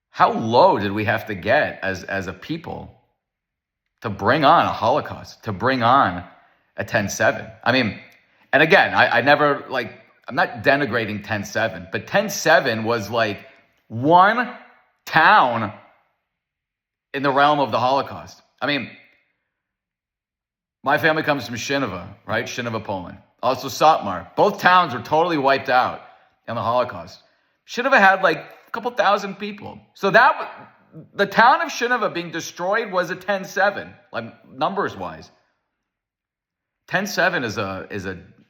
How low did we have to get as a people to bring on a Holocaust, to bring on a 10-7? I mean, and again, I never, I'm not denigrating 10-7, but 10-7 was like one town in the realm of the Holocaust. I mean, my family comes from Shinova, right? Shinova, Poland. Also Satmar. Both towns were totally wiped out in the Holocaust. Shinova had like a couple thousand people. So the town of Shinova being destroyed was a 10-7, like numbers-wise. 10-7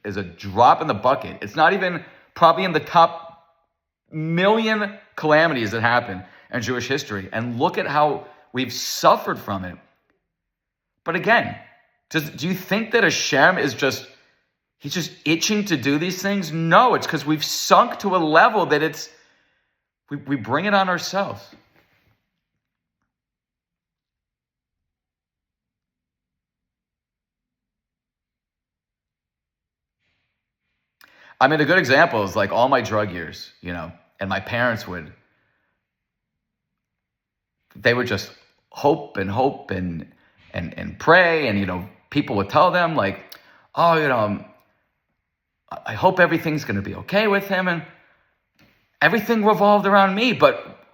is a drop in the bucket. It's not even probably in the top million calamities that happen in Jewish history. And look at how we've suffered from it. But again, do you think that Hashem is he's just itching to do these things? No, it's because we've sunk to a level that we bring it on ourselves. I mean, a good example is like all my drug years, and my parents they would just hope and pray, and, people would tell them like, oh, I hope everything's going to be okay with him, and everything revolved around me, but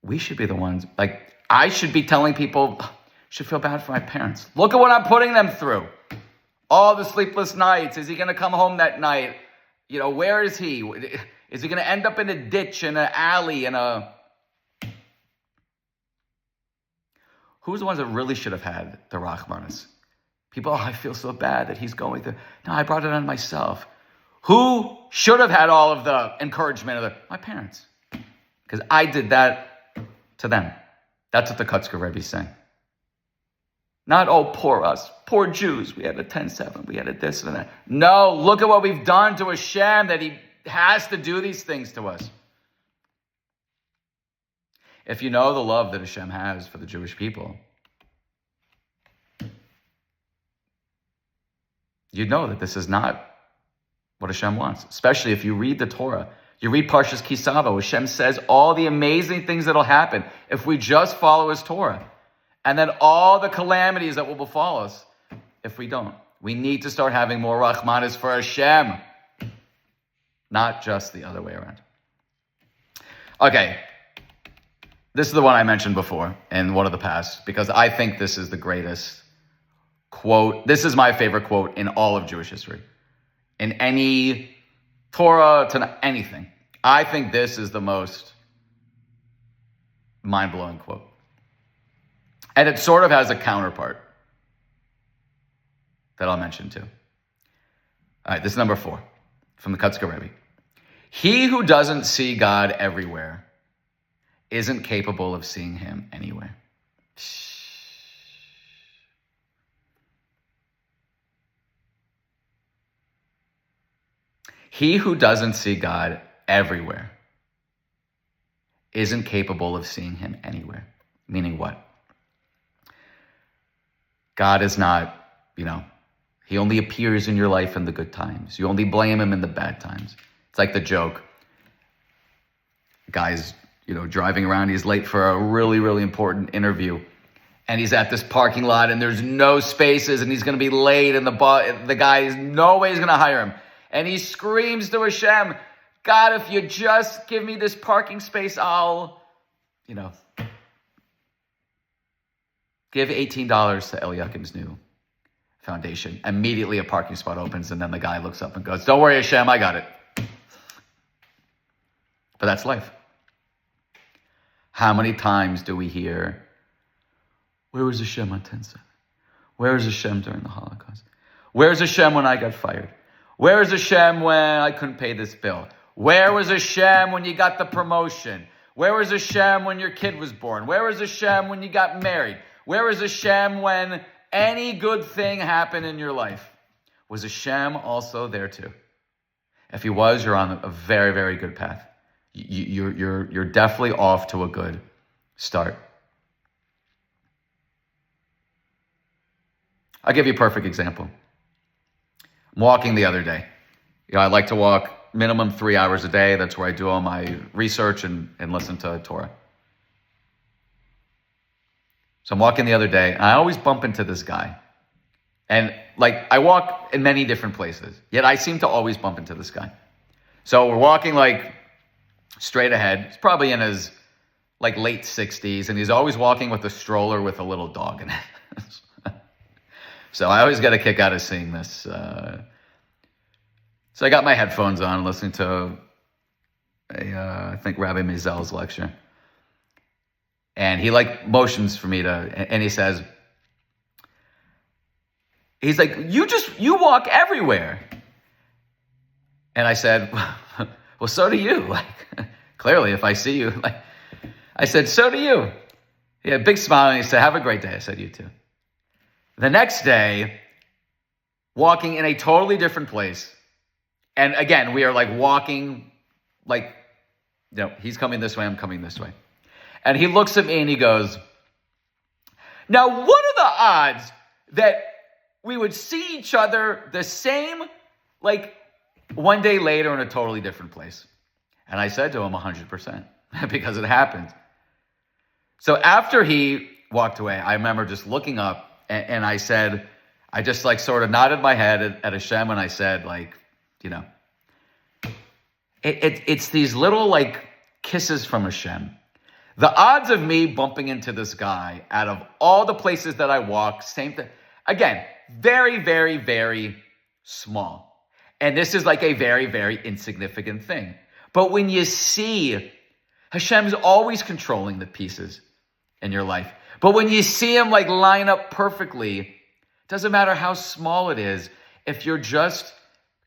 we should be the ones, I should be telling people, should feel bad for my parents. Look at what I'm putting them through. All the sleepless nights. Is he going to come home that night? Where is he? Is he going to end up in a ditch, in an alley, Who's the ones that really should have had the Rahmanas? People, I feel so bad that he's going through. No, I brought it on myself. Who should have had all of the encouragement? My parents. Because I did that to them. That's what the Kotzker Rebbe is saying. Not, oh, poor us, poor Jews. We had a 10-7, we had a this and that. No, look at what we've done to Hashem, that he has to do these things to us. If you know the love that Hashem has for the Jewish people, you'd know that this is not what Hashem wants. Especially if you read the Torah. You read Parshas Kisavo. Hashem says all the amazing things that will happen if we just follow his Torah. And then all the calamities that will befall us if we don't. We need to start having more Rahmanas for Hashem. Not just the other way around. Okay. This is the one I mentioned before in one of the past, because I think this is the greatest quote. This is my favorite quote in all of Jewish history. In any Torah, to anything. I think this is the most mind-blowing quote. And it sort of has a counterpart that I'll mention too. All right, this is number 4 from the Kotzker Rebbe. He who doesn't see God everywhere isn't capable of seeing him anywhere. He who doesn't see God everywhere isn't capable of seeing him anywhere. Meaning what? God is not, he only appears in your life in the good times. You only blame him in the bad times. It's like the joke. Guy's driving around. He's late for a really, really important interview. And he's at this parking lot and there's no spaces and he's going to be late and the guy is no way he's going to hire him. And he screams to Hashem, God, if you just give me this parking space, I'll, give $18 to Eliakim's new foundation. Immediately a parking spot opens and then the guy looks up and goes, don't worry, Hashem, I got it. But that's life. How many times do we hear, where was Hashem on 10/7? Where was Hashem during the Holocaust? Where's Hashem when I got fired? Where was Hashem when I couldn't pay this bill? Where was Hashem when you got the promotion? Where was Hashem when your kid was born? Where was Hashem when you got married? Where was Hashem when any good thing happened in your life? Was Hashem also there too? If he was, you're on a very, very good path. You're definitely off to a good start. I'll give you a perfect example. I'm walking the other day. I like to walk minimum 3 hours a day. That's where I do all my research and listen to Torah. So I'm walking the other day, and I always bump into this guy. And I walk in many different places, yet I seem to always bump into this guy. So we're walking straight ahead. He's probably in his late 60s, and he's always walking with a stroller with a little dog in it. So I always get a kick out of seeing this. So I got my headphones on, listening to I think Rabbi Mendel's lecture. And he motions for me and he says, he's like, you walk everywhere. And I said, well, so do you. Clearly, if I see you, I said, so do you. He had a big smile and he said, have a great day. I said, you too. The next day, walking in a totally different place. And again, we are walking, he's coming this way, I'm coming this way. And he looks at me and he goes, now what are the odds that we would see each other the same, one day later in a totally different place? And I said to him 100%, because it happened. So after he walked away, I remember just looking up and I said, I just sort of nodded my head at Hashem and I said, it's these little kisses from Hashem. The odds of me bumping into this guy out of all the places that I walk, same thing. Again, very, very, very small. And this is a very, very insignificant thing. But when you see Hashem's always controlling the pieces in your life. But when you see him line up perfectly, doesn't matter how small it is, if you're just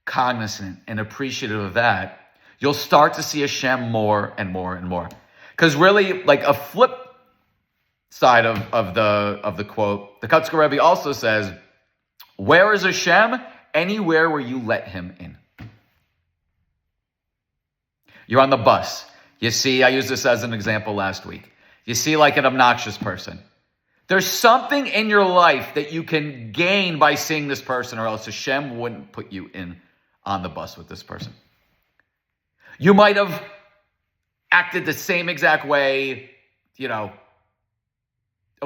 cognizant and appreciative of that, you'll start to see Hashem more and more and more. Because really, a flip side of the quote, the Kotzker Rebbe also says, where is Hashem? Anywhere where you let him in. You're on the bus. You see, I used this as an example last week. You see an obnoxious person. There's something in your life that you can gain by seeing this person, or else Hashem wouldn't put you in on the bus with this person. You might have acted the same exact way, a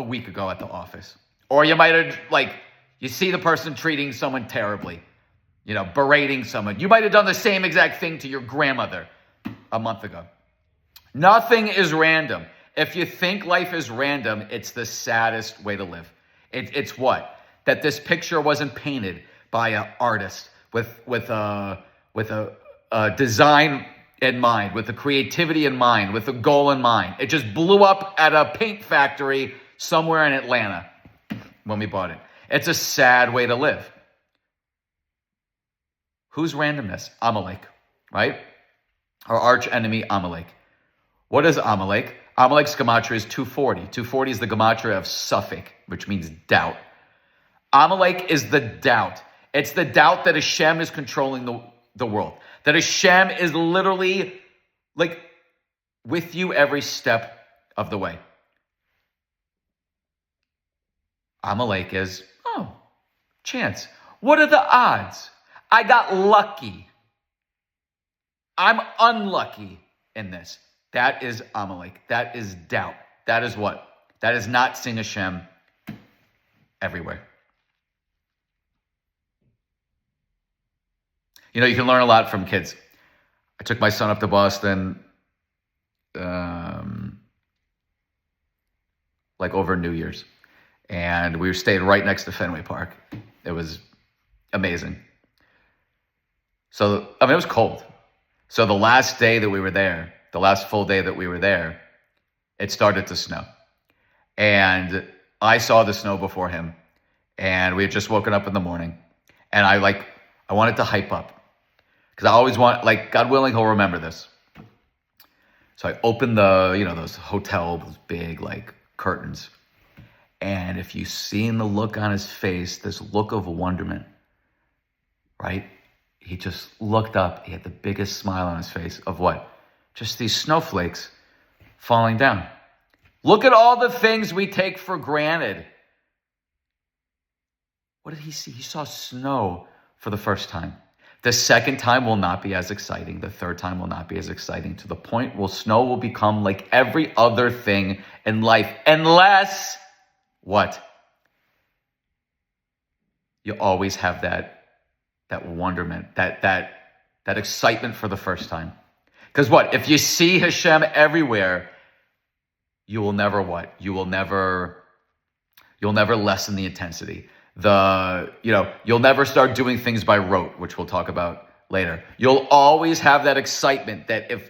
week ago at the office. Or you might have, you see the person treating someone terribly, berating someone. You might have done the same exact thing to your grandmother a month ago. Nothing is random. If you think life is random, it's the saddest way to live. It's what? That this picture wasn't painted by an artist with a design in mind, with a creativity in mind, with a goal in mind. It just blew up at a paint factory somewhere in Atlanta when we bought it. It's a sad way to live. Whose randomness? Amalek, right? Our arch enemy, Amalek. What is Amalek? Amalek's gematria is 240. 240 is the gematria of Suffolk, which means doubt. Amalek is the doubt. It's the doubt that Hashem is controlling the world. That Hashem is literally with you every step of the way. Amalek is, chance. What are the odds? I got lucky. I'm unlucky in this. That is Amalek. That is doubt. That is what? That is not seeing Hashem everywhere. You know, you can learn a lot from kids. I took my son up to Boston like over New Year's. And we stayed right next to Fenway Park. It was amazing. So, I mean, it was cold. So the last day that we were there, the last full day that we were there, it started to snow. And I saw the snow before him. And we had just woken up in the morning. And I wanted to hype up. Because I always want, God willing, he'll remember this. So I opened those those big, curtains. And if you've seen the look on his face, this look of wonderment, right? He just looked up. He had the biggest smile on his face of what? Just these snowflakes falling down. Look at all the things we take for granted. What did he see? He saw snow for the first time. The second time will not be as exciting. The third time will not be as exciting, to the point where snow will become like every other thing in life. Unless, what? You always have that wonderment, that excitement for the first time. Because what? If you see Hashem everywhere, you will never what? You'll never lessen the intensity. You'll never start doing things by rote, which we'll talk about later. You'll always have that excitement that if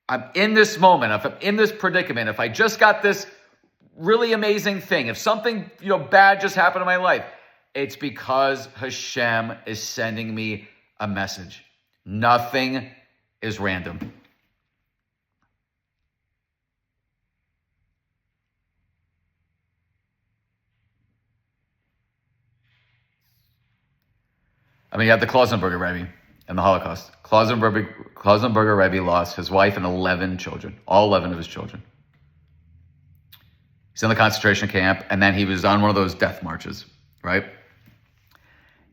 I'm in this moment, if I'm in this predicament, if I just got this really amazing thing, if something, bad just happened in my life, it's because Hashem is sending me a message. Nothing is random. I mean, you have the Kotzker Rebbe and the Holocaust. Kotzker Rebbe lost his wife and 11 children, all 11 of his children. He's in the concentration camp, and then he was on one of those death marches, right?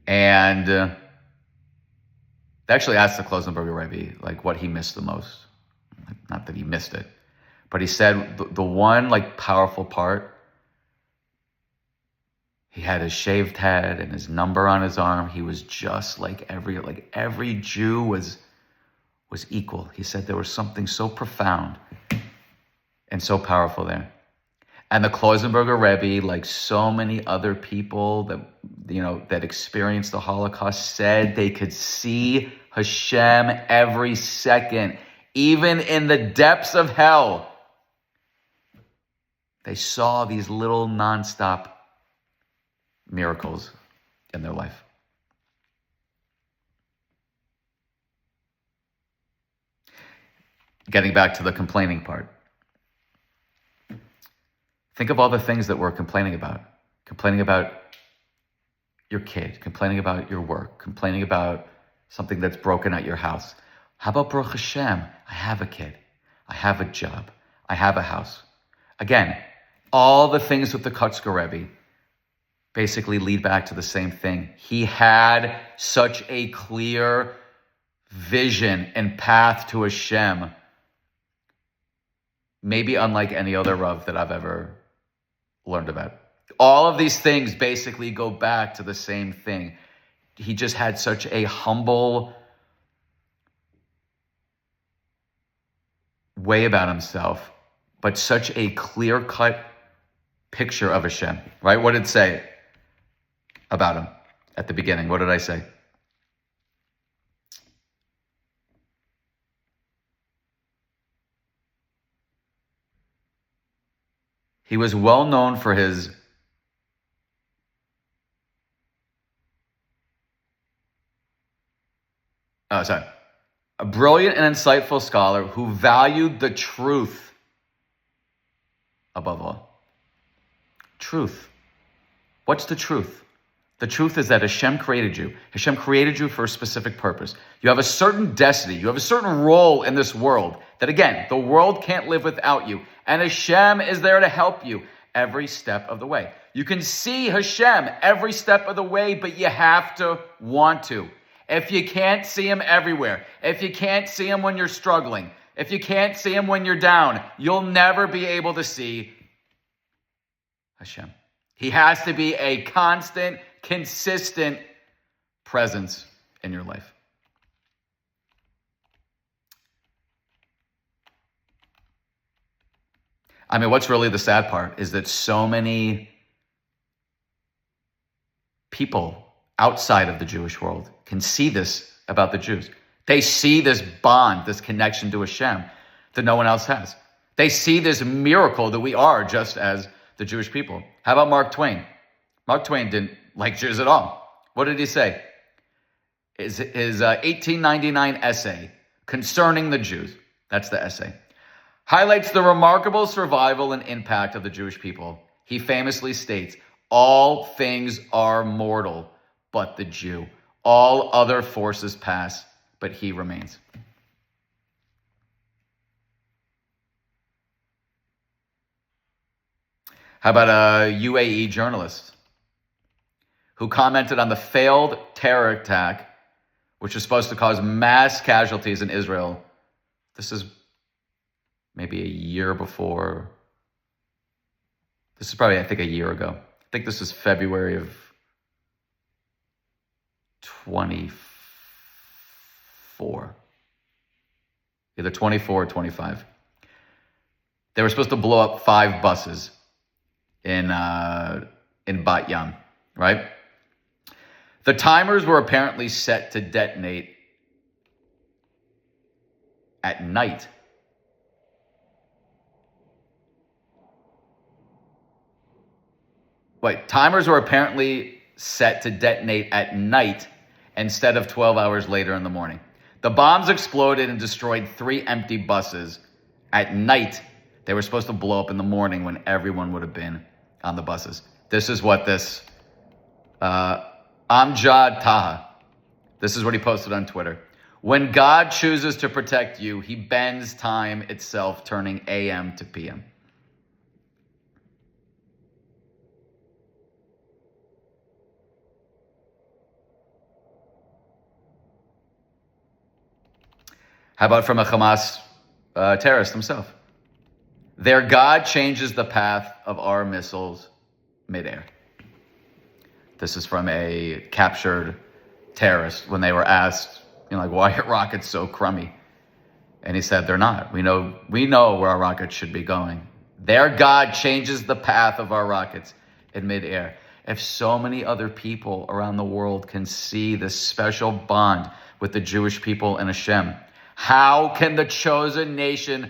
And they actually asked the Kotzker Rebbe, what he missed the most. Not that he missed it, but he said the one, powerful part, he had his shaved head and his number on his arm. He was just every Jew was equal. He said there was something so profound and so powerful there. And the Kotzker Rebbe, like so many other people that experienced the Holocaust, said they could see Hashem every second, even in the depths of hell. They saw these little nonstop miracles in their life. Getting back to the complaining part. Think of all the things that we're complaining about. Complaining about your kid, complaining about your work, complaining about something that's broken at your house. How about Baruch Hashem? I have a kid. I have a job. I have a house. Again, all the things with the Kotzker Rebbe basically lead back to the same thing. He had such a clear vision and path to Hashem, maybe unlike any other Rav that I've ever learned about. All of these things basically go back to the same thing. He just had such a humble way about himself, but such a clear-cut picture of Hashem, right? What did it say about him at the beginning? What did I say? He was well known for his a brilliant and insightful scholar who valued the truth above all. Truth. What's the truth? The truth is that Hashem created you. Hashem created you for a specific purpose. You have a certain destiny. You have a certain role in this world that, again, the world can't live without you. And Hashem is there to help you every step of the way. You can see Hashem every step of the way, but you have to want to. If you can't see him everywhere, if you can't see him when you're struggling, If you can't see him when you're down, you'll never be able to see Hashem. He has to be a constant, consistent presence in your life. I mean, what's really the sad part is that so many people outside of the Jewish world can see this about the Jews. They see this bond, this connection to Hashem that no one else has. They see this miracle that we are just as the Jewish people. How about Mark Twain? Mark Twain didn't like Jews at all. What did he say? His 1899 essay concerning the Jews, that's the essay, highlights the remarkable survival and impact of the Jewish people. He famously states, all things are mortal, but the Jew. All other forces pass, but he remains. How about a UAE journalist who commented on the failed terror attack, which was supposed to cause mass casualties in Israel? This is maybe a year before. This is probably, I think, a year ago. I think this was February of 24. Either 24 or 25. They were supposed to blow up 5 buses in Bat Yam, right? The timers were apparently set to detonate at night. Timers were apparently set to detonate at night instead of 12 hours later in the morning. The bombs exploded and destroyed 3 empty buses at night. They were supposed to blow up in the morning when everyone would have been on the buses. This is what this Amjad Taha, this is what he posted on Twitter. When God chooses to protect you, he bends time itself, turning AM to PM. How about from a Hamas terrorist himself? Their God changes the path of our missiles midair. This is from a captured terrorist when they were asked, why are rockets so crummy? And he said, they're not. We know where our rockets should be going. Their God changes the path of our rockets in midair. If so many other people around the world can see this special bond with the Jewish people and Hashem, how can the chosen nation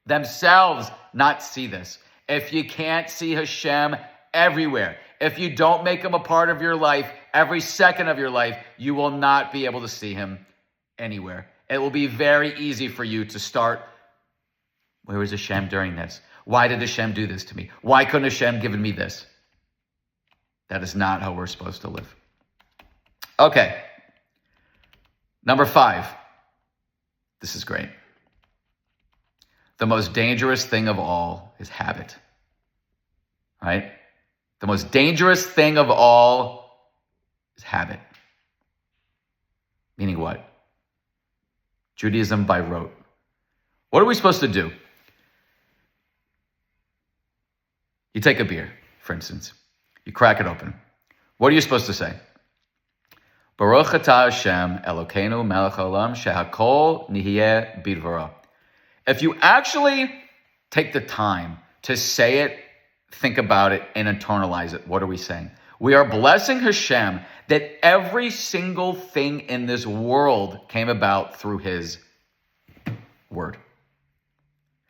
themselves not see this? If you can't see Hashem everywhere, if you don't make him a part of your life, every second of your life, you will not be able to see him anywhere. It will be very easy for you to start, where was Hashem during this? Why did Hashem do this to me? Why couldn't Hashem given me this? That is not how we're supposed to live. Okay. Number 5. This is great. The most dangerous thing of all is habit. Right? The most dangerous thing of all is habit. Meaning what? Judaism by rote. What are we supposed to do? You take a beer, for instance. You crack it open. What are you supposed to say? Baruch atah Hashem Elokeinu melech haolam shehakol nihiyeh bidvaro. If you actually take the time to say it, think about it, and internalize it, what are we saying? We are blessing Hashem that every single thing in this world came about through his word.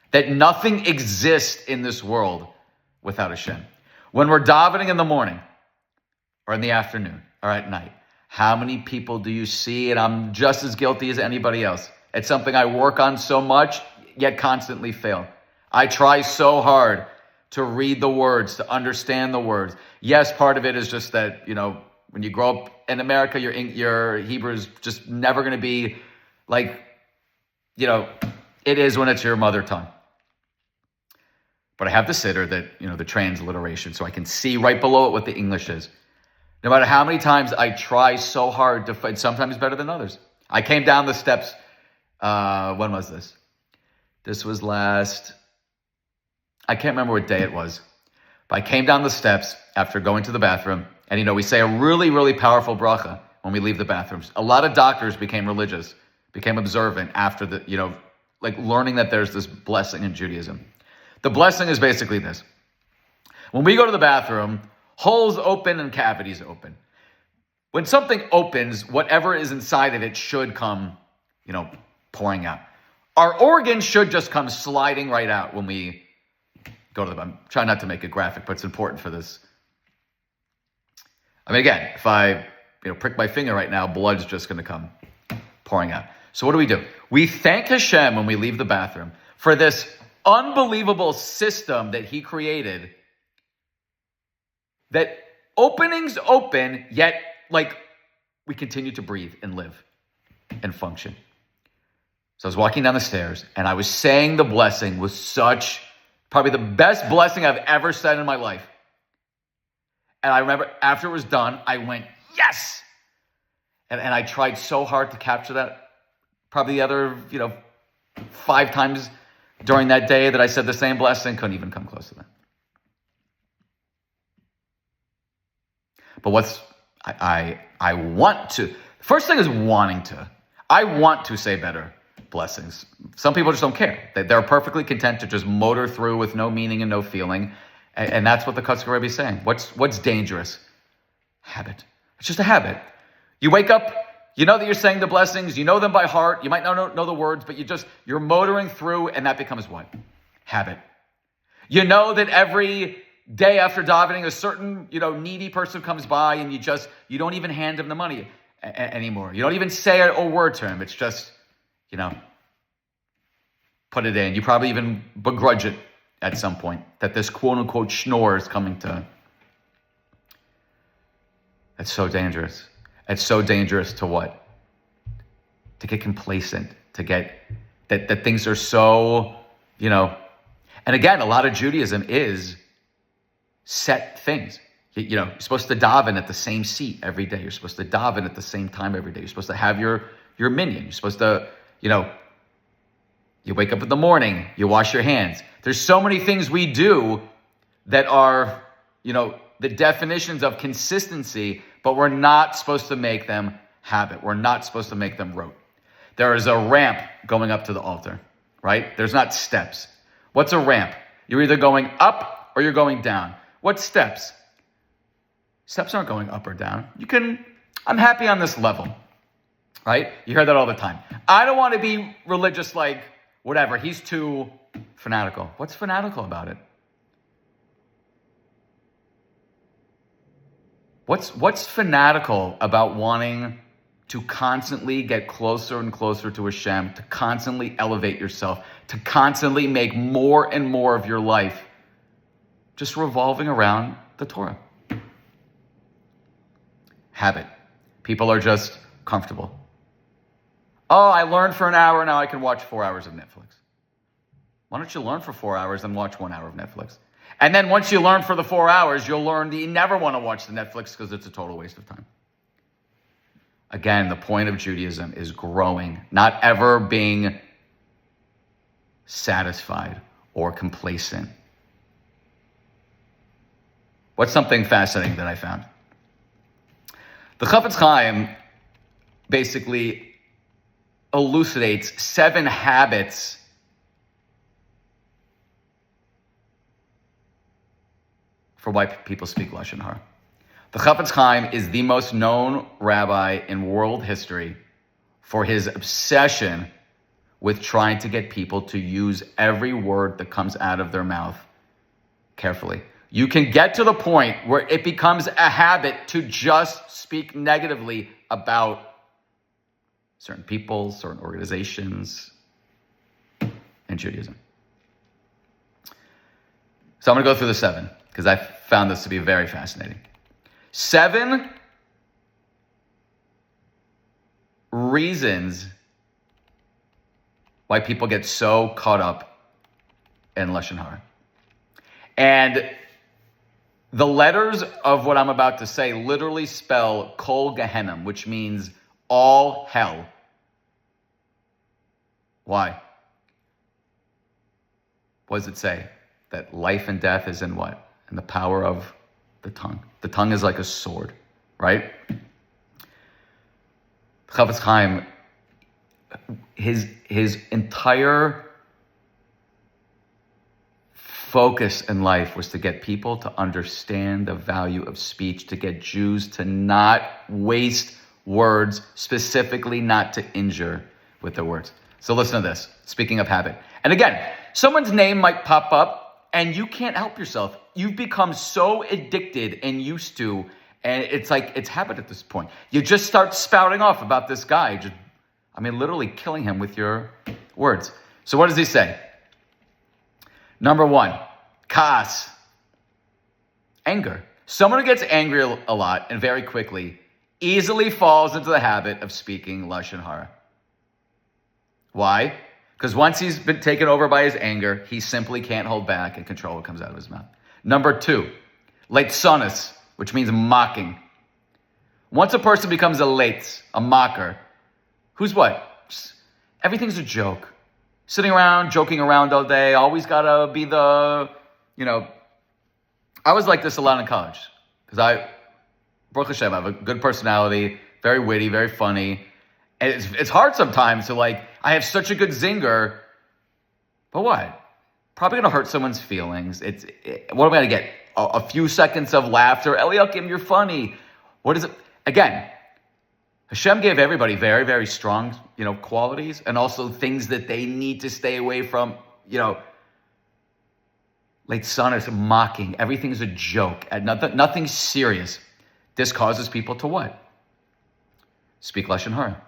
That nothing exists in this world without Hashem. When we're davening in the morning, or in the afternoon, or at night, how many people do you see? And I'm just as guilty as anybody else. It's something I work on so much, yet constantly fail. I try so hard to read the words, to understand the words. Yes, part of it is just that, when you grow up in America, your Hebrew is just never going to be like, it is when it's your mother tongue. But I have the siddur that, the transliteration, so I can see right below it what the English is. No matter how many times I try so hard to find, sometimes better than others. I came down the steps, when was this? This was I can't remember what day it was, but I came down the steps after going to the bathroom, and we say a really, really powerful bracha when we leave the bathrooms. A lot of doctors became religious, became observant after learning that there's this blessing in Judaism. The blessing is basically this. When we go to the bathroom, holes open and cavities open. When something opens, whatever is inside of it should come, pouring out. Our organs should just come sliding right out when we go to the bathroom. I'm trying not to make it graphic, but it's important for this. I mean, again, if I prick my finger right now, blood's just going to come pouring out. So what do? We thank Hashem when we leave the bathroom for this unbelievable system that he created, that openings open, yet we continue to breathe and live and function. So I was walking down the stairs and I was saying the blessing was probably the best blessing I've ever said in my life. And I remember after it was done, I went, yes! And I tried so hard to capture that. Probably the other, 5 times during that day that I said the same blessing, couldn't even come close to that. But I want to, first thing is wanting to. I want to say better blessings. Some people just don't care. They're perfectly content to just motor through with no meaning and no feeling. And that's what the Kotzker Rebbe is saying. What's dangerous? Habit. It's just a habit. You wake up, you know that you're saying the blessings, you know them by heart, you might not know the words, but you're motoring through, and that becomes what? Habit. You know that every day after davening, a certain, needy person comes by, and you don't even hand him the money anymore. You don't even say a word to him. It's just, put it in. You probably even begrudge it at some point, that this quote-unquote schnorr is coming to. That's so dangerous. It's so dangerous to what? To get complacent, to get that things are so, and again, a lot of Judaism is set things. You're supposed to daven at the same seat every day. You're supposed to daven at the same time every day. You're supposed to have your minyan. You're supposed to, you wake up in the morning, you wash your hands. There's so many things we do that are, the definitions of consistency, but we're not supposed to make them habit. We're not supposed to make them rote. There is a ramp going up to the altar, right? There's not steps. What's a ramp? You're either going up or you're going down. What's steps? Steps aren't going up or down. I'm happy on this level, right? You hear that all the time. I don't want to be religious like whatever. He's too fanatical. What's fanatical about it? What's fanatical about wanting to constantly get closer and closer to Hashem, to constantly elevate yourself, to constantly make more and more of your life just revolving around the Torah? Habit. People are just comfortable. Oh, I learned for an hour, now I can watch 4 hours of Netflix. Why don't you learn for 4 hours and watch 1 hour of Netflix? And then once you learn for the 4 hours, you'll learn that you never want to watch the Netflix because it's a total waste of time. Again, the point of Judaism is growing, not ever being satisfied or complacent. What's something fascinating that I found? The Chafetz Chaim basically elucidates 7 habits for why people speak Lashon Hara. The Chafetz Chaim is the most known rabbi in world history for his obsession with trying to get people to use every word that comes out of their mouth carefully. You can get to the point where it becomes a habit to just speak negatively about certain people, certain organizations, and Judaism. So I'm going to go through the 7 because I found this to be very fascinating. 7 reasons why people get so caught up in Lashon Hara. And the letters of what I'm about to say literally spell Kol Gehenna, which means all hell. Why? What does it say? That life and death is in what? In the power of the tongue. The tongue is like a sword, right? Chofetz Chaim, his entire focus in life was to get people to understand the value of speech, to get Jews to not waste words, specifically not to injure with their words. So listen to this, speaking of habit. And again, someone's name might pop up and you can't help yourself. You've become so addicted and used to, and it's like, it's habit at this point. You just start spouting off about this guy, literally killing him with your words. So what does he say? Number one, kas, anger. Someone who gets angry a lot and very quickly easily falls into the habit of speaking lashon hara. Why? Because once he's been taken over by his anger, he simply can't hold back and control what comes out of his mouth. Number two, leitzonis, which means mocking. Once a person becomes a leitz, a mocker, who's what? Everything's a joke. Sitting around, joking around all day, always gotta be the, I was like this a lot in college. Because Baruch Hashem, I have a good personality, very witty, very funny. And it's hard sometimes to I have such a good zinger, but what? Probably gonna hurt someone's feelings. What am I gonna get? A few seconds of laughter. Eliakim, you're funny. What is it? Again, Hashem gave everybody very, very strong, qualities and also things that they need to stay away from, Late son is mocking. Everything's a joke. And nothing serious. This causes people to what? Speak lashon hara.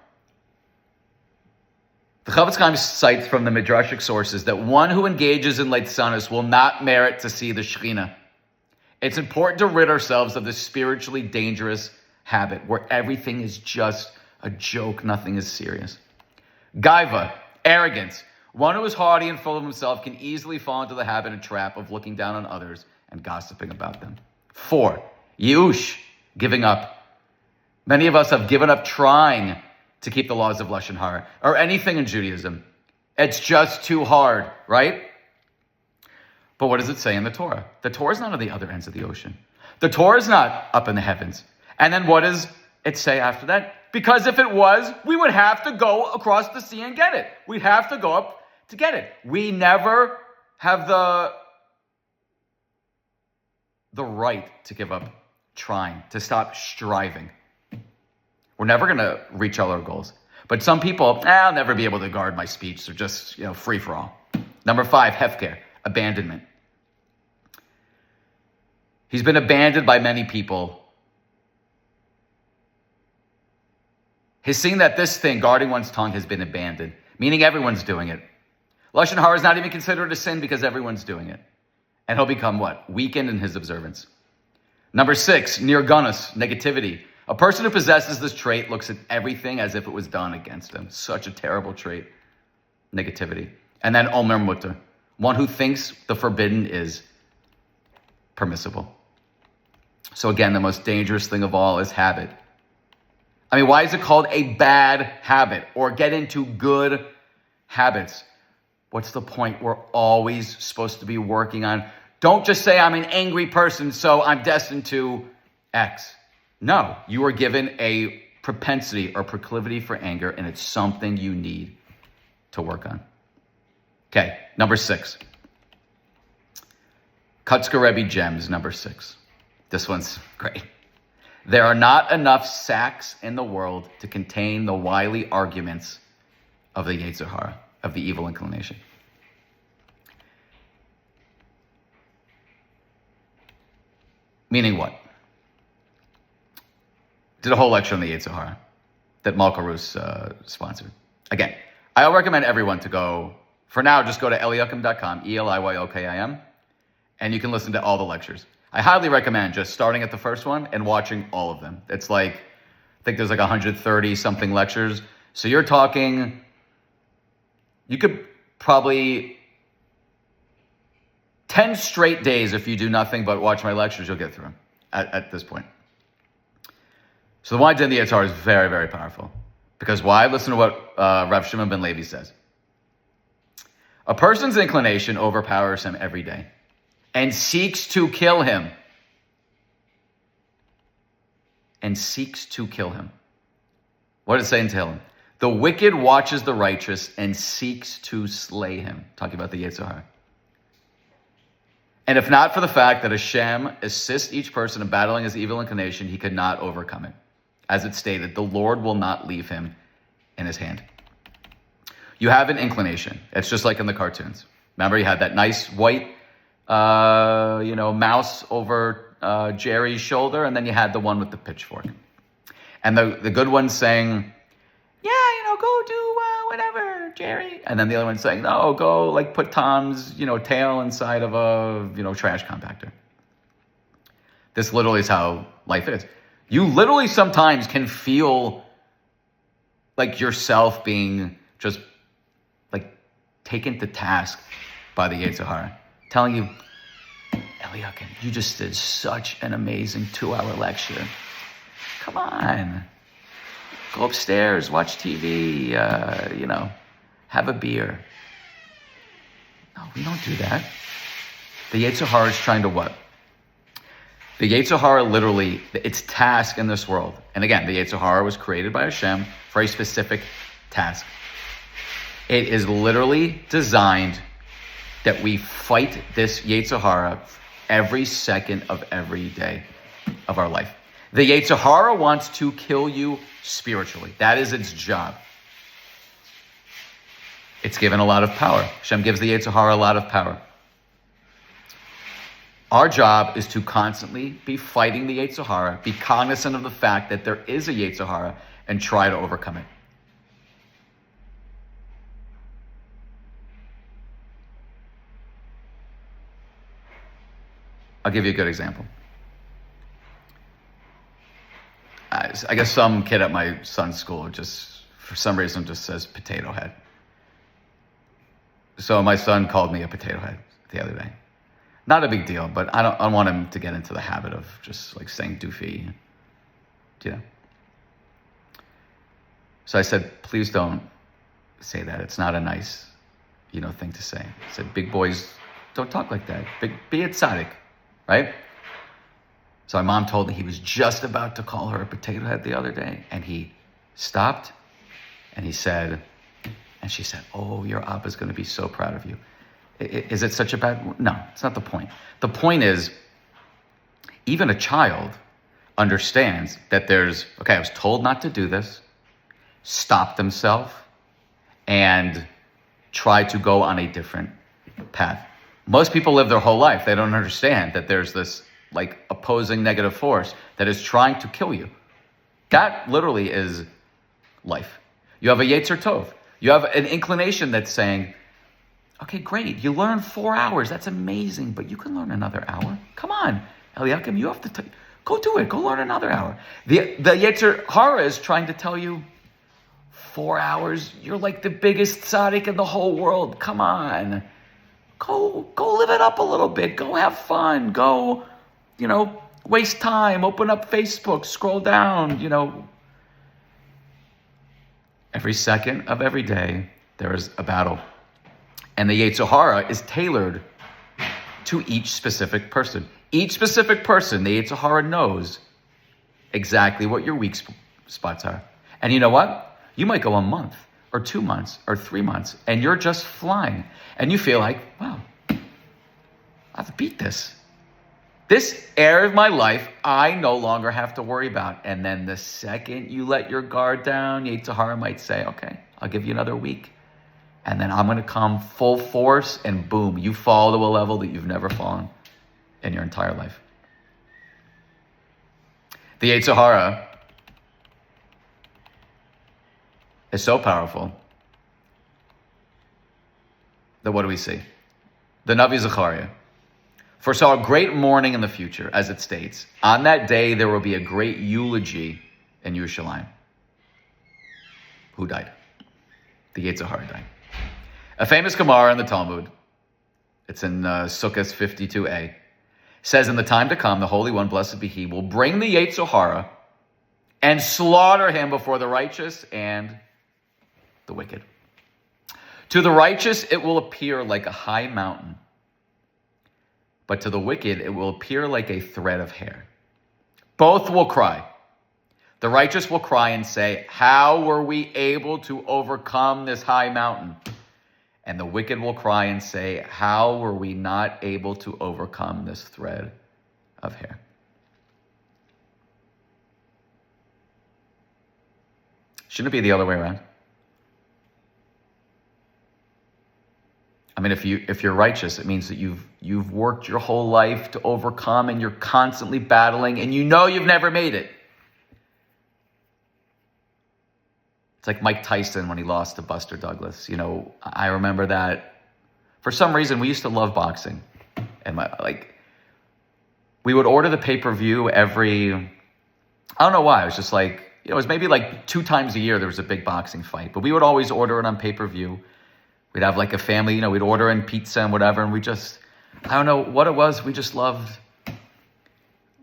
The Chofetz Chaim cites from the midrashic sources that one who engages in leitzanos will not merit to see the Shekhinah. It's important to rid ourselves of this spiritually dangerous habit where everything is just a joke, nothing is serious. Gaiva, arrogance. One who is haughty and full of himself can easily fall into the habit and trap of looking down on others and gossiping about them. 4, Yush, giving up. Many of us have given up trying to keep the laws of lashon hara or anything in Judaism. It's just too hard, right? But what does it say in the Torah? The Torah is not on the other ends of the ocean. The Torah is not up in the heavens. And then what does it say after that? Because if it was, we would have to go across the sea and get it. We'd have to go up to get it. We never have the right to give up trying, to stop striving. We're never going to reach all our goals. But some people, I'll never be able to guard my speech, so just, free for all. Number 5, hefker, abandonment. He's been abandoned by many people. He's seen that this thing, guarding one's tongue, has been abandoned, meaning everyone's doing it. Lashon hara is not even considered a sin because everyone's doing it. And he'll become what? Weakened in his observance. Number 6, nirganus, negativity. A person who possesses this trait looks at everything as if it was done against him. Such a terrible trait. Negativity. And then omer mutter. One who thinks the forbidden is permissible. So again, the most dangerous thing of all is habit. Why is it called a bad habit or get into good habits? What's the point? We're always supposed to be working on. Don't just say I'm an angry person, so I'm destined to X. No, you are given a propensity or proclivity for anger, and it's something you need to work on. Okay, number 6. Kotzker Rebbe gems, number 6. This one's great. There are not enough sacks in the world to contain the wily arguments of the Yetzer Hara, of the evil inclination. Meaning what? Did a whole lecture on the Yetzer Hara that Malka Rus sponsored. Again, I'll recommend everyone to go, for now, just go to eliyakim.com, ELIYOKIM, and you can listen to all the lectures. I highly recommend just starting at the first one and watching all of them. It's I think there's 130 something lectures. So you're talking, you could probably 10 straight days if you do nothing but watch my lectures, you'll get through them at this point. So the one I did in the Yetzer Hara is very, very powerful. Because why? Listen to what Rav Shimon ben Levi says. A person's inclination overpowers him every day and seeks to kill him. And seeks to kill him. What does it say in Tehillim? The wicked watches the righteous and seeks to slay him. Talking about the Yetzer Hara. And if not for the fact that Hashem assists each person in battling his evil inclination, he could not overcome it. As it stated, the Lord will not leave him in his hand. You have an inclination. It's just like in the cartoons. Remember, you had that nice white, mouse over Jerry's shoulder, and then you had the one with the pitchfork. And the good one's saying, go do whatever, Jerry. And then the other one's saying, no, go put Tom's, tail inside of a, trash compactor. This literally is how life is. You literally sometimes can feel like yourself being just taken to task by the Yetzer Hara, telling you, Eliakim, you just did such an amazing 2-hour lecture. Come on. Go upstairs, watch TV, have a beer. No, we don't do that. The Yetzer Hara is trying to what? The Yetzer Hara literally, its task in this world. And again, the Yetzer Hara was created by Hashem for a specific task. It is literally designed that we fight this Yetzer Hara every second of every day of our life. The Yetzer Hara wants to kill you spiritually. That is its job. It's given a lot of power. Hashem gives the Yetzer Hara a lot of power. Our job is to constantly be fighting the Yetzer Hara, be cognizant of the fact that there is a Yetzer Hara, and try to overcome it. I'll give you a good example. I guess some kid at my son's school just, for some reason, just says potato head. So my son called me a potato head the other day. Not a big deal, but I don't want him to get into the habit of just saying doofy, So I said, please don't say that. It's not a nice, thing to say. I said, big boys don't talk like that. Be a tzaddik, right? So my mom told me he was just about to call her a potato head the other day, and he stopped, and she said, oh, your Abba's going to be so proud of you. Is it such a bad? No, it's not the point. The point is, even a child understands that I was told not to do this, stop themselves, and try to go on a different path. Most people live their whole life. They don't understand that there's this opposing negative force that is trying to kill you. That literally is life. You have a Yetzer Tov. You have an inclination that's saying, okay, great. You learned 4 hours. That's amazing. But you can learn another hour. Come on, Eliakim, you have to go do it. Go learn another hour. The Yetzer Hara is trying to tell you, 4 hours, you're the biggest tzaddik in the whole world. Come on. Go live it up a little bit. Go have fun. Go, waste time. Open up Facebook. Scroll down, Every second of every day, there is a battle. And the Yetzer Hara is tailored to each specific person. Each specific person, the Yetzer Hara knows exactly what your weak spots are. And you know what? You might go a month or 2 months or 3 months, and you're just flying. And you feel like, wow, I've beat this. This area of my life, I no longer have to worry about. And then the second you let your guard down, Yetzer Hara might say, okay, I'll give you another week. And then I'm going to come full force, and boom, you fall to a level that you've never fallen in your entire life. The Yetzer Hara is so powerful that what do we see? The Navi Zechariah foresaw a great mourning in the future, as it states. On that day, there will be a great eulogy in Yerushalayim. Who died? The Yetzer Hara died. A famous Gemara in the Talmud, it's in Sukkot 52a, says, in the time to come, the Holy One, blessed be He, will bring the Yetzer Hara and slaughter him before the righteous and the wicked. To the righteous, it will appear like a high mountain, but to the wicked, it will appear like a thread of hair. Both will cry. The righteous will cry and say, how were we able to overcome this high mountain? And the wicked will cry and say, how were we not able to overcome this thread of hair? Shouldn't it be the other way around? I mean, if you're righteous, it means that you've worked your whole life to overcome, and you're constantly battling, and you know you've never made it. It's like Mike Tyson when he lost to Buster Douglas. I remember that. For some reason, we used to love boxing, and we would order the pay-per-view every. I don't know why. It was just like it was maybe like 2 times a year there was a big boxing fight, but we would always order it on pay-per-view. We'd have like a family, we'd order in pizza and whatever, and I don't know what it was, we just loved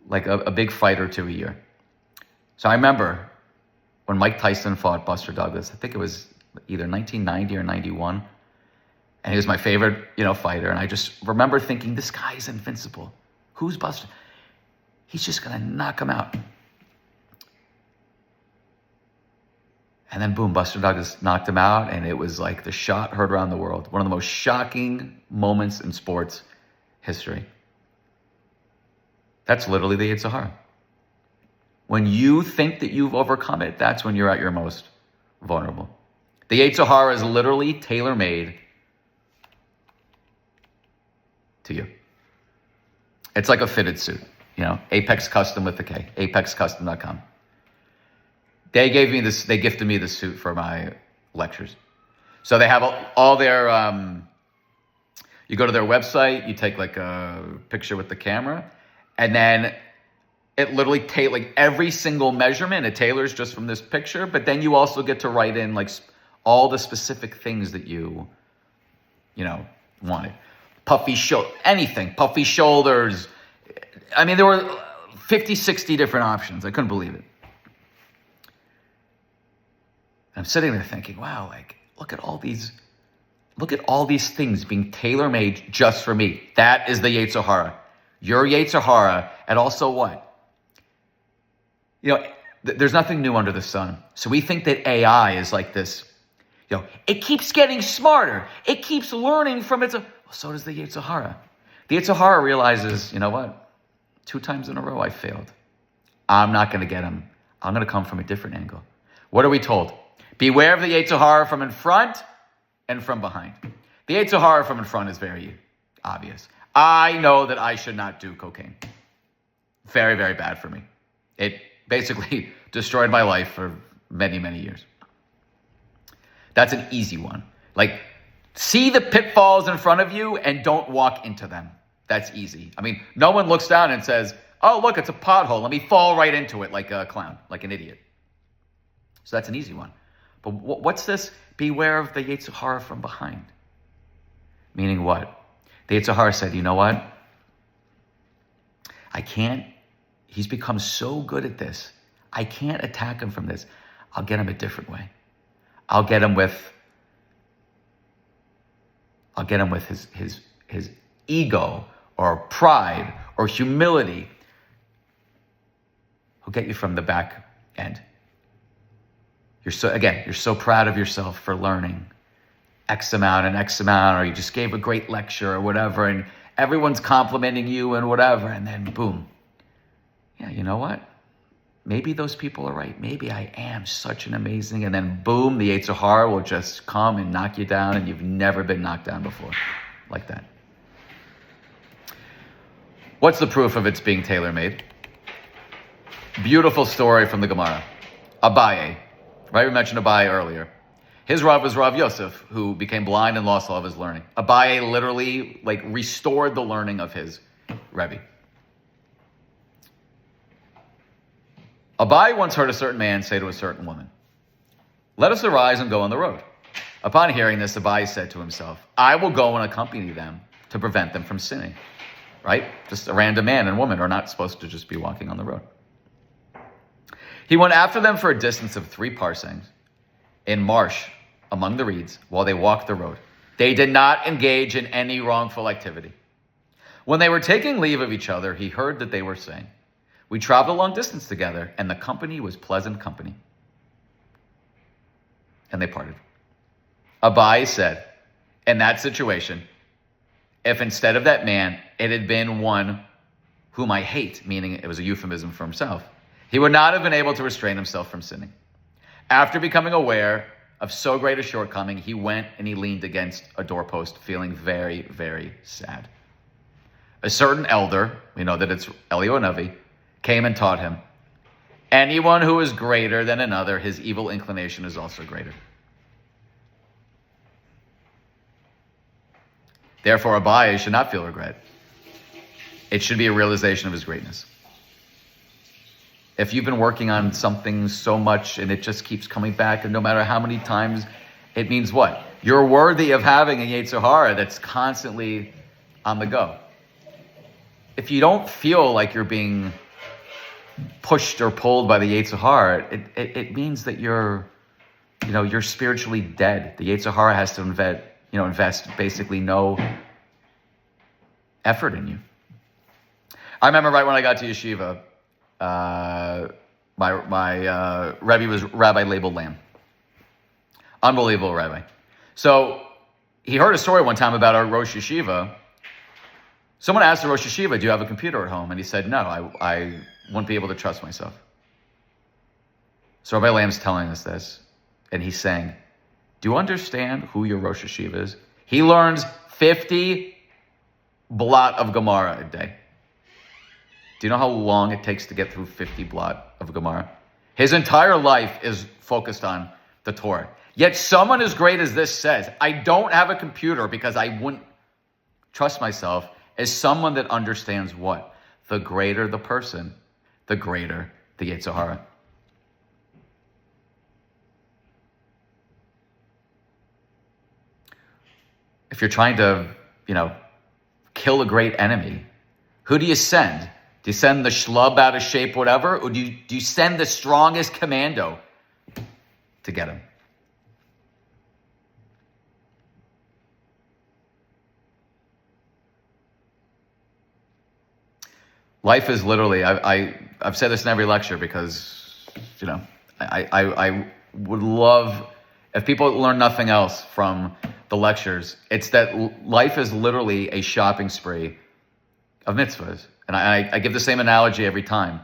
like a big fight or 2 a year. So I remember when Mike Tyson fought Buster Douglas, I think it was either 1990 or 91, and he was my favorite, fighter, and I just remember thinking, this guy is invincible. Who's Buster? He's just going to knock him out. And then boom, Buster Douglas knocked him out, and it was like the shot heard around the world. One of the most shocking moments in sports history. That's literally the Yetzer Hara. When you think that you've overcome it, that's when you're at your most vulnerable. The Yetzer Hara is literally tailor-made to you. It's like a fitted suit, Apex Custom with the K, apexcustom.com. They gifted me this suit for my lectures. So they have all their, you go to their website, you take like a picture with the camera, and then it literally like every single measurement, it tailors just from this picture, but then you also get to write in like all the specific things that you wanted. Puffy shoulders. I mean, there were 50, 60 different options. I couldn't believe it. I'm sitting there thinking, wow, look at all these things being tailor-made just for me. That is the Yetzer Hara. Your Yetzer Hara, and also what? There's nothing new under the sun. So we think that AI is like this, it keeps getting smarter. It keeps learning from its. Well, so does the Yetzer Hara. The Yetzer Hara realizes, you know what? 2 times in a row I failed. I'm not going to get him. I'm going to come from a different angle. What are we told? Beware of the Yetzer Hara from in front and from behind. The Yetzer Hara from in front is very obvious. I know that I should not do cocaine. Very, very bad for me. It basically destroyed my life for many, many years. That's an easy one. See the pitfalls in front of you and don't walk into them. That's easy. I mean, no one looks down and says, oh, look, it's a pothole. Let me fall right into it like a clown, like an idiot. So that's an easy one. But what's this? Beware of the Yetzer Hara from behind. Meaning what? The Yetzer Hara said, you know what? He's become so good at this. I can't attack him from this. I'll get him a different way. I'll get him with his ego or pride or humility. He'll get you from the back end. You're so proud of yourself for learning X amount, or you just gave a great lecture or whatever, and everyone's complimenting you and whatever, and then boom. Yeah, you know what? Maybe those people are right. Maybe I am such an amazing, and then boom, the Yetzer Hara will just come and knock you down, and you've never been knocked down before like that. What's the proof of it's being tailor-made? Beautiful story from the Gemara. Abaye. Right, we mentioned Abaye earlier. His Rav was Rav Yosef, who became blind and lost all of his learning. Abaye literally restored the learning of his Rebbe. Abaye once heard a certain man say to a certain woman, let us arise and go on the road. Upon hearing this, Abaye said to himself, I will go and accompany them to prevent them from sinning. Right? Just a random man and woman are not supposed to just be walking on the road. He went after them for a distance of 3 parsangs in marsh among the reeds while they walked the road. They did not engage in any wrongful activity. When they were taking leave of each other, he heard that they were saying, "We traveled a long distance together, and the company was pleasant company." And they parted. Abai said, in that situation, if instead of that man, it had been one whom I hate, meaning it was a euphemism for himself, he would not have been able to restrain himself from sinning. After becoming aware of so great a shortcoming, he went and he leaned against a doorpost, feeling very, very sad. A certain elder, we know that it's Eliyahu Navi, came and taught him, anyone who is greater than another, his evil inclination is also greater. Therefore, Abai should not feel regret. It should be a realization of his greatness. If you've been working on something so much and it just keeps coming back, and no matter how many times, it means what? You're worthy of having a Yetzer Hara that's constantly on the go. If you don't feel like you're being pushed or pulled by the Yetzer Hara, it means that you're spiritually dead. The Yetzer Hara has to invest basically no effort in you. I remember right when I got to yeshiva, my Rebbe was Rabbi labeled Lamb. Unbelievable Rabbi. So he heard a story one time about our Rosh Yeshiva. Someone asked the Rosh Yeshiva, "Do you have a computer at home?" And he said, "No, I wouldn't be able to trust myself." So Rabbi Lamb's telling us this, and he's saying, "Do you understand who your Rosh Yeshiva is? He learns 50 blot of Gemara a day. Do you know how long it takes to get through 50 blot of Gemara? His entire life is focused on the Torah. Yet someone as great as this says, I don't have a computer because I wouldn't trust myself, as someone that understands what? The greater the person, the greater the Yetzer Hara." If you're trying to, kill a great enemy, who do you send? Do you send the schlub out of shape, whatever? Or do you send the strongest commando to get him? Life is literally, I've said this in every lecture because, I would love, if people learn nothing else from the lectures, it's that life is literally a shopping spree of mitzvahs. And I give the same analogy every time.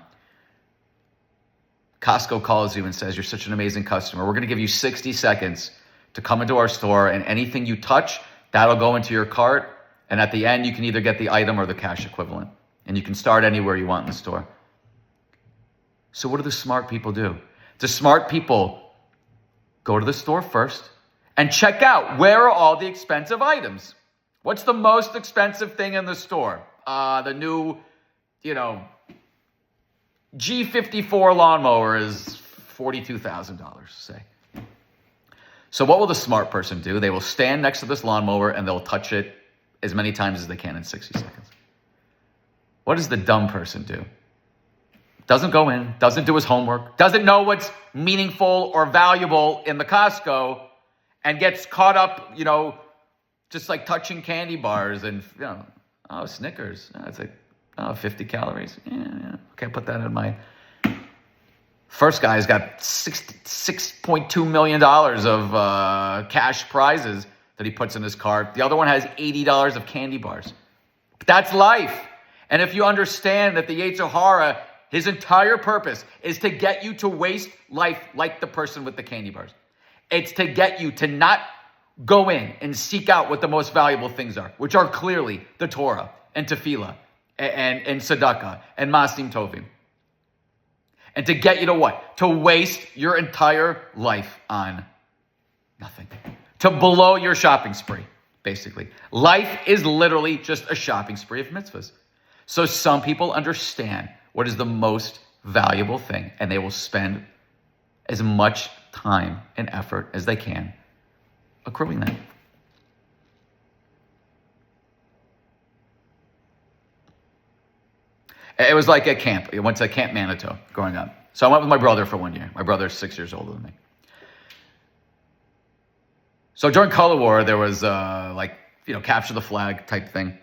Costco calls you and says, "You're such an amazing customer. We're going to give you 60 seconds to come into our store, and anything you touch, that'll go into your cart. And at the end, you can either get the item or the cash equivalent. And you can start anywhere you want in the store." So what do the smart people do? The smart people go to the store first and check out, where are all the expensive items? What's the most expensive thing in the store? The new, G54 lawnmower is $42,000, say. So what will the smart person do? They will stand next to this lawnmower and they'll touch it as many times as they can in 60 seconds. What does the dumb person do? Doesn't go in, doesn't do his homework, doesn't know what's meaningful or valuable in the Costco, and gets caught up, just like touching candy bars and, Snickers. It's like, 50 calories. Yeah. Okay, put that in my... First guy's got $6.2 million of cash prizes that he puts in his cart. The other one has $80 of candy bars. That's life. And if you understand that the Yetzer Hara, his entire purpose is to get you to waste life like the person with the candy bars. It's to get you to not go in and seek out what the most valuable things are, which are clearly the Torah and Tefillah and Tzedakah and Masim Tovim. And to get you to what? To waste your entire life on nothing. To blow your shopping spree, basically. Life is literally just a shopping spree of mitzvahs. So some people understand what is the most valuable thing, and they will spend as much time and effort as they can accruing that. It was like a camp. I went to Camp Manitou growing up. So I went with my brother for 1 year. My brother's 6 years older than me. So during Color War, there was capture the flag type thing.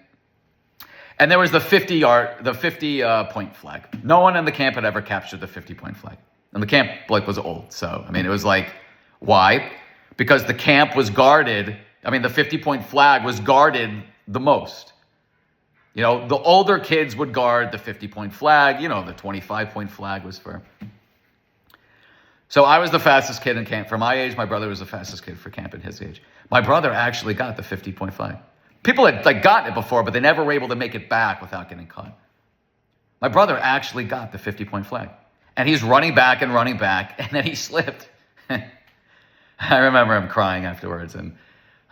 And there was the 50-point flag. No one in the camp had ever captured the 50-point flag. And the camp was old. So, it was why? Because the camp was guarded. The 50-point flag was guarded the most. The older kids would guard the 50-point flag. The 25-point flag was for... So I was the fastest kid in camp. For my age, my brother was the fastest kid for camp at his age. My brother actually got the 50-point flag. People had gotten it before, but they never were able to make it back without getting caught. My brother actually got the 50-point flag. And he's running back, and then he slipped. I remember him crying afterwards, and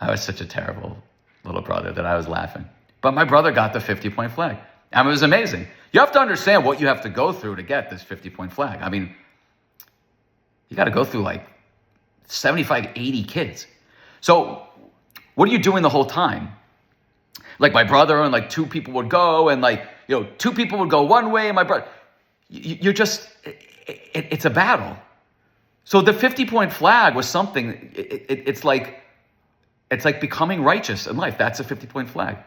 I was such a terrible little brother that I was laughing. But my brother got the 50-point flag. It was amazing. You have to understand what you have to go through to get this 50-point flag. You got to go through 75, 80 kids. So what are you doing the whole time? My brother and two people would go, and two people would go one way, and my brother, you're just, it's a battle. So the 50-point flag was something, it's like becoming righteous in life. That's a 50-point flag.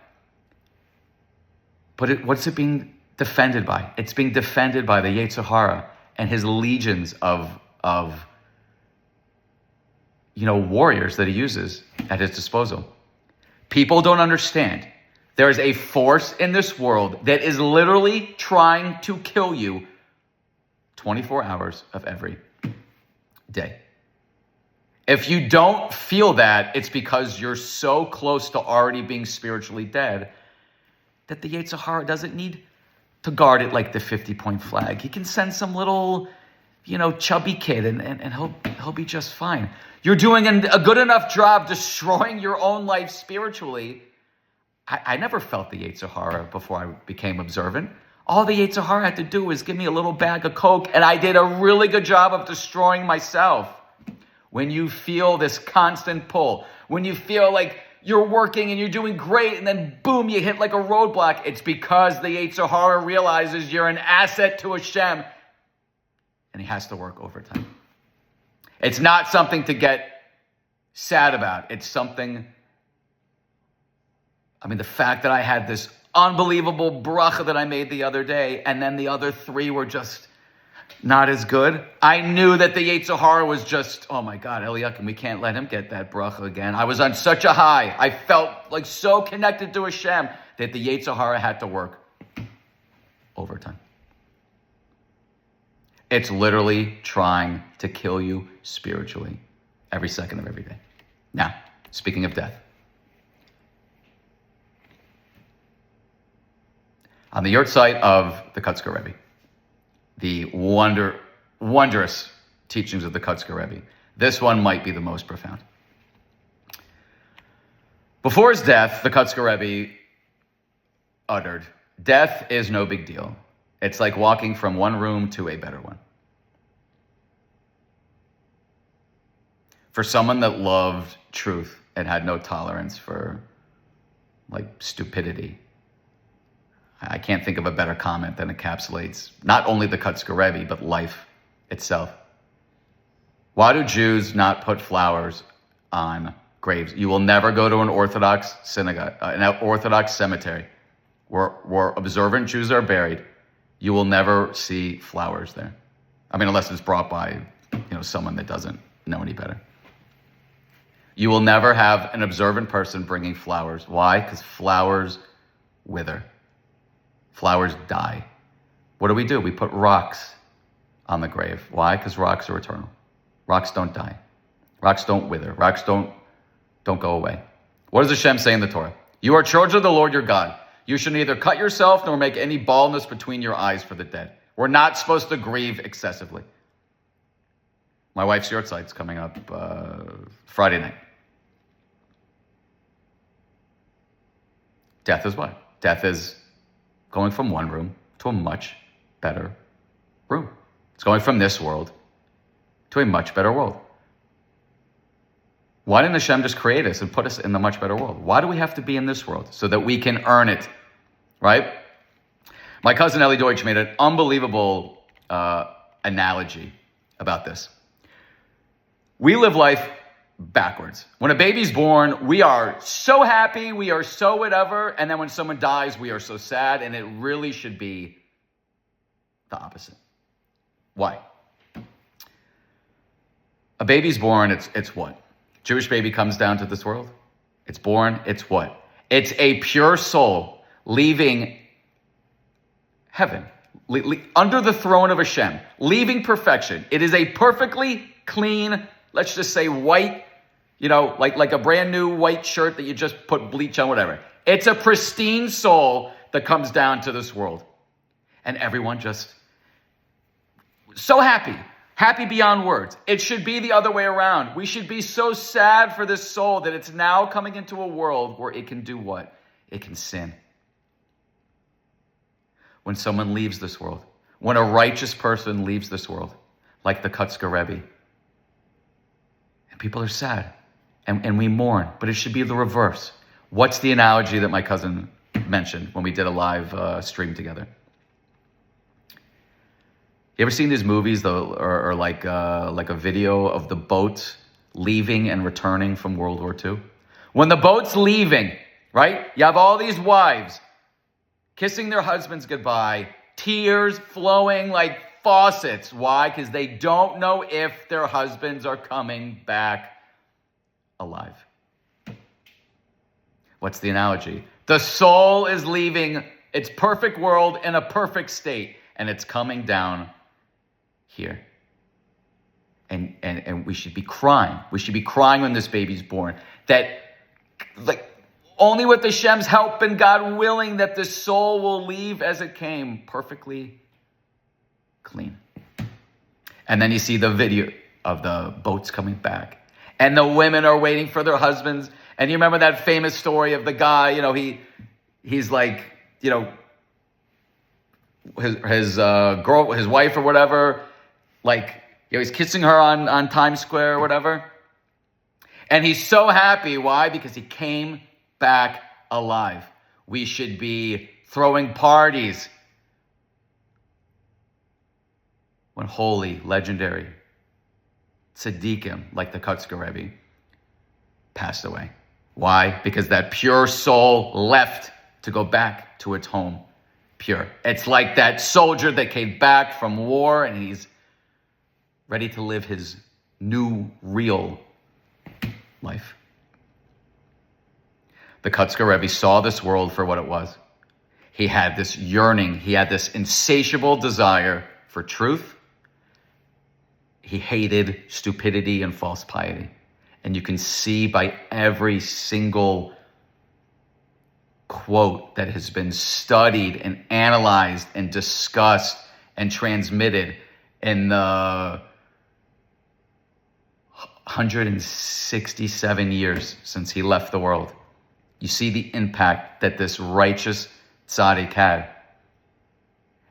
But what's it being defended by? It's being defended by the Yetzer Hara and his legions of warriors that he uses at his disposal. People don't understand. There is a force in this world that is literally trying to kill you 24 hours of every day. If you don't feel that, it's because you're so close to already being spiritually dead that the Yetzer Hara doesn't need to guard it like the 50-point flag. He can send some little, chubby kid and he'll be just fine. You're doing a good enough job destroying your own life spiritually. I never felt the Yetzer Hara before I became observant. All the Yetzer Hara had to do was give me a little bag of Coke, and I did a really good job of destroying myself. When you feel this constant pull, when you feel like you're working and you're doing great, and then boom, you hit like a roadblock, it's because the Yetzer Hara realizes you're an asset to Hashem, and he has to work overtime. It's not something to get sad about. It's something, the fact that I had this unbelievable bracha that I made the other day, and then the other three were just not as good. I knew that the Yetzer Hara was just, oh my God, Eliakim, we can't let him get that bracha again. I was on such a high. I felt so connected to Hashem that the Yetzer Hara had to work overtime. It's literally trying to kill you spiritually every second of every day. Now, speaking of death. On the yurt site of the Kotzker Rebbe, the wondrous teachings of the Kotzker Rebbe, this one might be the most profound. Before his death, the Kotzker Rebbe uttered, "Death is no big deal. It's like walking from one room to a better one." For someone that loved truth and had no tolerance for stupidity, I can't think of a better comment that encapsulates not only the Kotzker Rebbe, but life itself. Why do Jews not put flowers on graves? You will never go to an Orthodox synagogue, an Orthodox cemetery where observant Jews are buried. You will never see flowers there. Unless it's brought by, someone that doesn't know any better. You will never have an observant person bringing flowers. Why? Because flowers wither. Flowers die. What do? We put rocks on the grave. Why? Because rocks are eternal. Rocks don't die. Rocks don't wither. Rocks don't go away. What does Hashem say in the Torah? You are children of the Lord your God. You should neither cut yourself nor make any baldness between your eyes for the dead. We're not supposed to grieve excessively. My wife's yurt site's coming up Friday night. Death is what? Death is going from one room to a much better room. It's going from this world to a much better world. Why didn't Hashem just create us and put us in the much better world? Why do we have to be in this world? So that we can earn it, right? My cousin Ellie Deutsch made an unbelievable analogy about this. We live life backwards. When a baby's born, we are so happy, we are so whatever, and then when someone dies, we are so sad, and it really should be the opposite. Why? A baby's born, it's what? Jewish baby comes down to this world. It's born, it's what? It's a pure soul leaving heaven, under the throne of Hashem, leaving perfection. It is a perfectly clean, let's just say white, like a brand new white shirt that you just put bleach on, whatever. It's a pristine soul that comes down to this world. And everyone just so happy beyond words. It should be the other way around. We should be so sad for this soul that it's now coming into a world where it can do what? It can sin. When someone leaves this world, when a righteous person leaves this world, like the Kotzker Rebbe, and people are sad, and we mourn, but it should be the reverse. What's the analogy that my cousin mentioned when we did a live stream together? You ever seen these movies, though, or like a video of the boat leaving and returning from World War II? When the boat's leaving, right? You have all these wives kissing their husbands goodbye, tears flowing like faucets. Why? Because they don't know if their husbands are coming back alive. What's the analogy? The soul is leaving its perfect world in a perfect state, and it's coming down here. And we should be crying. We should be crying when this baby's born. That, like, only with Hashem's help and God willing, that this soul will leave as it came, perfectly clean. And then you see the video of the boats coming back. And the women are waiting for their husbands. And you remember that famous story of the guy, he's like, his girl, his wife or whatever, like, he's kissing her on Times Square or whatever. And he's so happy. Why? Because he came back alive. We should be throwing parties when holy, legendary tzaddikim like the Kotzker Rebbe passed away. Why? Because that pure soul left to go back to its home pure. It's like that soldier that came back from war and he's ready to live his new, real life. The Kotzker Rebbe saw this world for what it was. He had this yearning. He had this insatiable desire for truth. He hated stupidity and false piety. And you can see by every single quote that has been studied and analyzed and discussed and transmitted in the 167 years since he left the world. You see the impact that this righteous tzaddik had.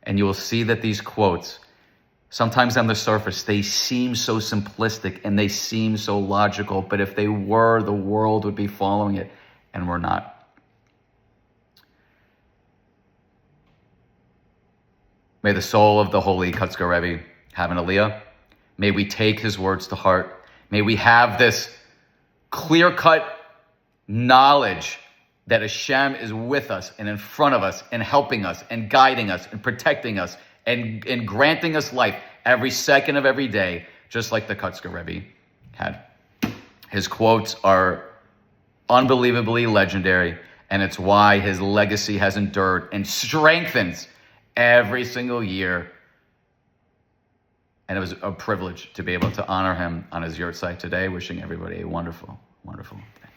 And you will see that these quotes, sometimes on the surface, they seem so simplistic and they seem so logical, but if they were, the world would be following it, and we're not. May the soul of the holy Kotzker Rebbe have an aliyah. May we take his words to heart. May we have this clear-cut knowledge that Hashem is with us and in front of us and helping us and guiding us and protecting us and granting us life every second of every day, just like the Kotzker Rebbe had. His quotes are unbelievably legendary, and it's why his legacy has endured and strengthens every single year. And it was a privilege to be able to honor him on his yurt site today. Wishing everybody a wonderful, wonderful day.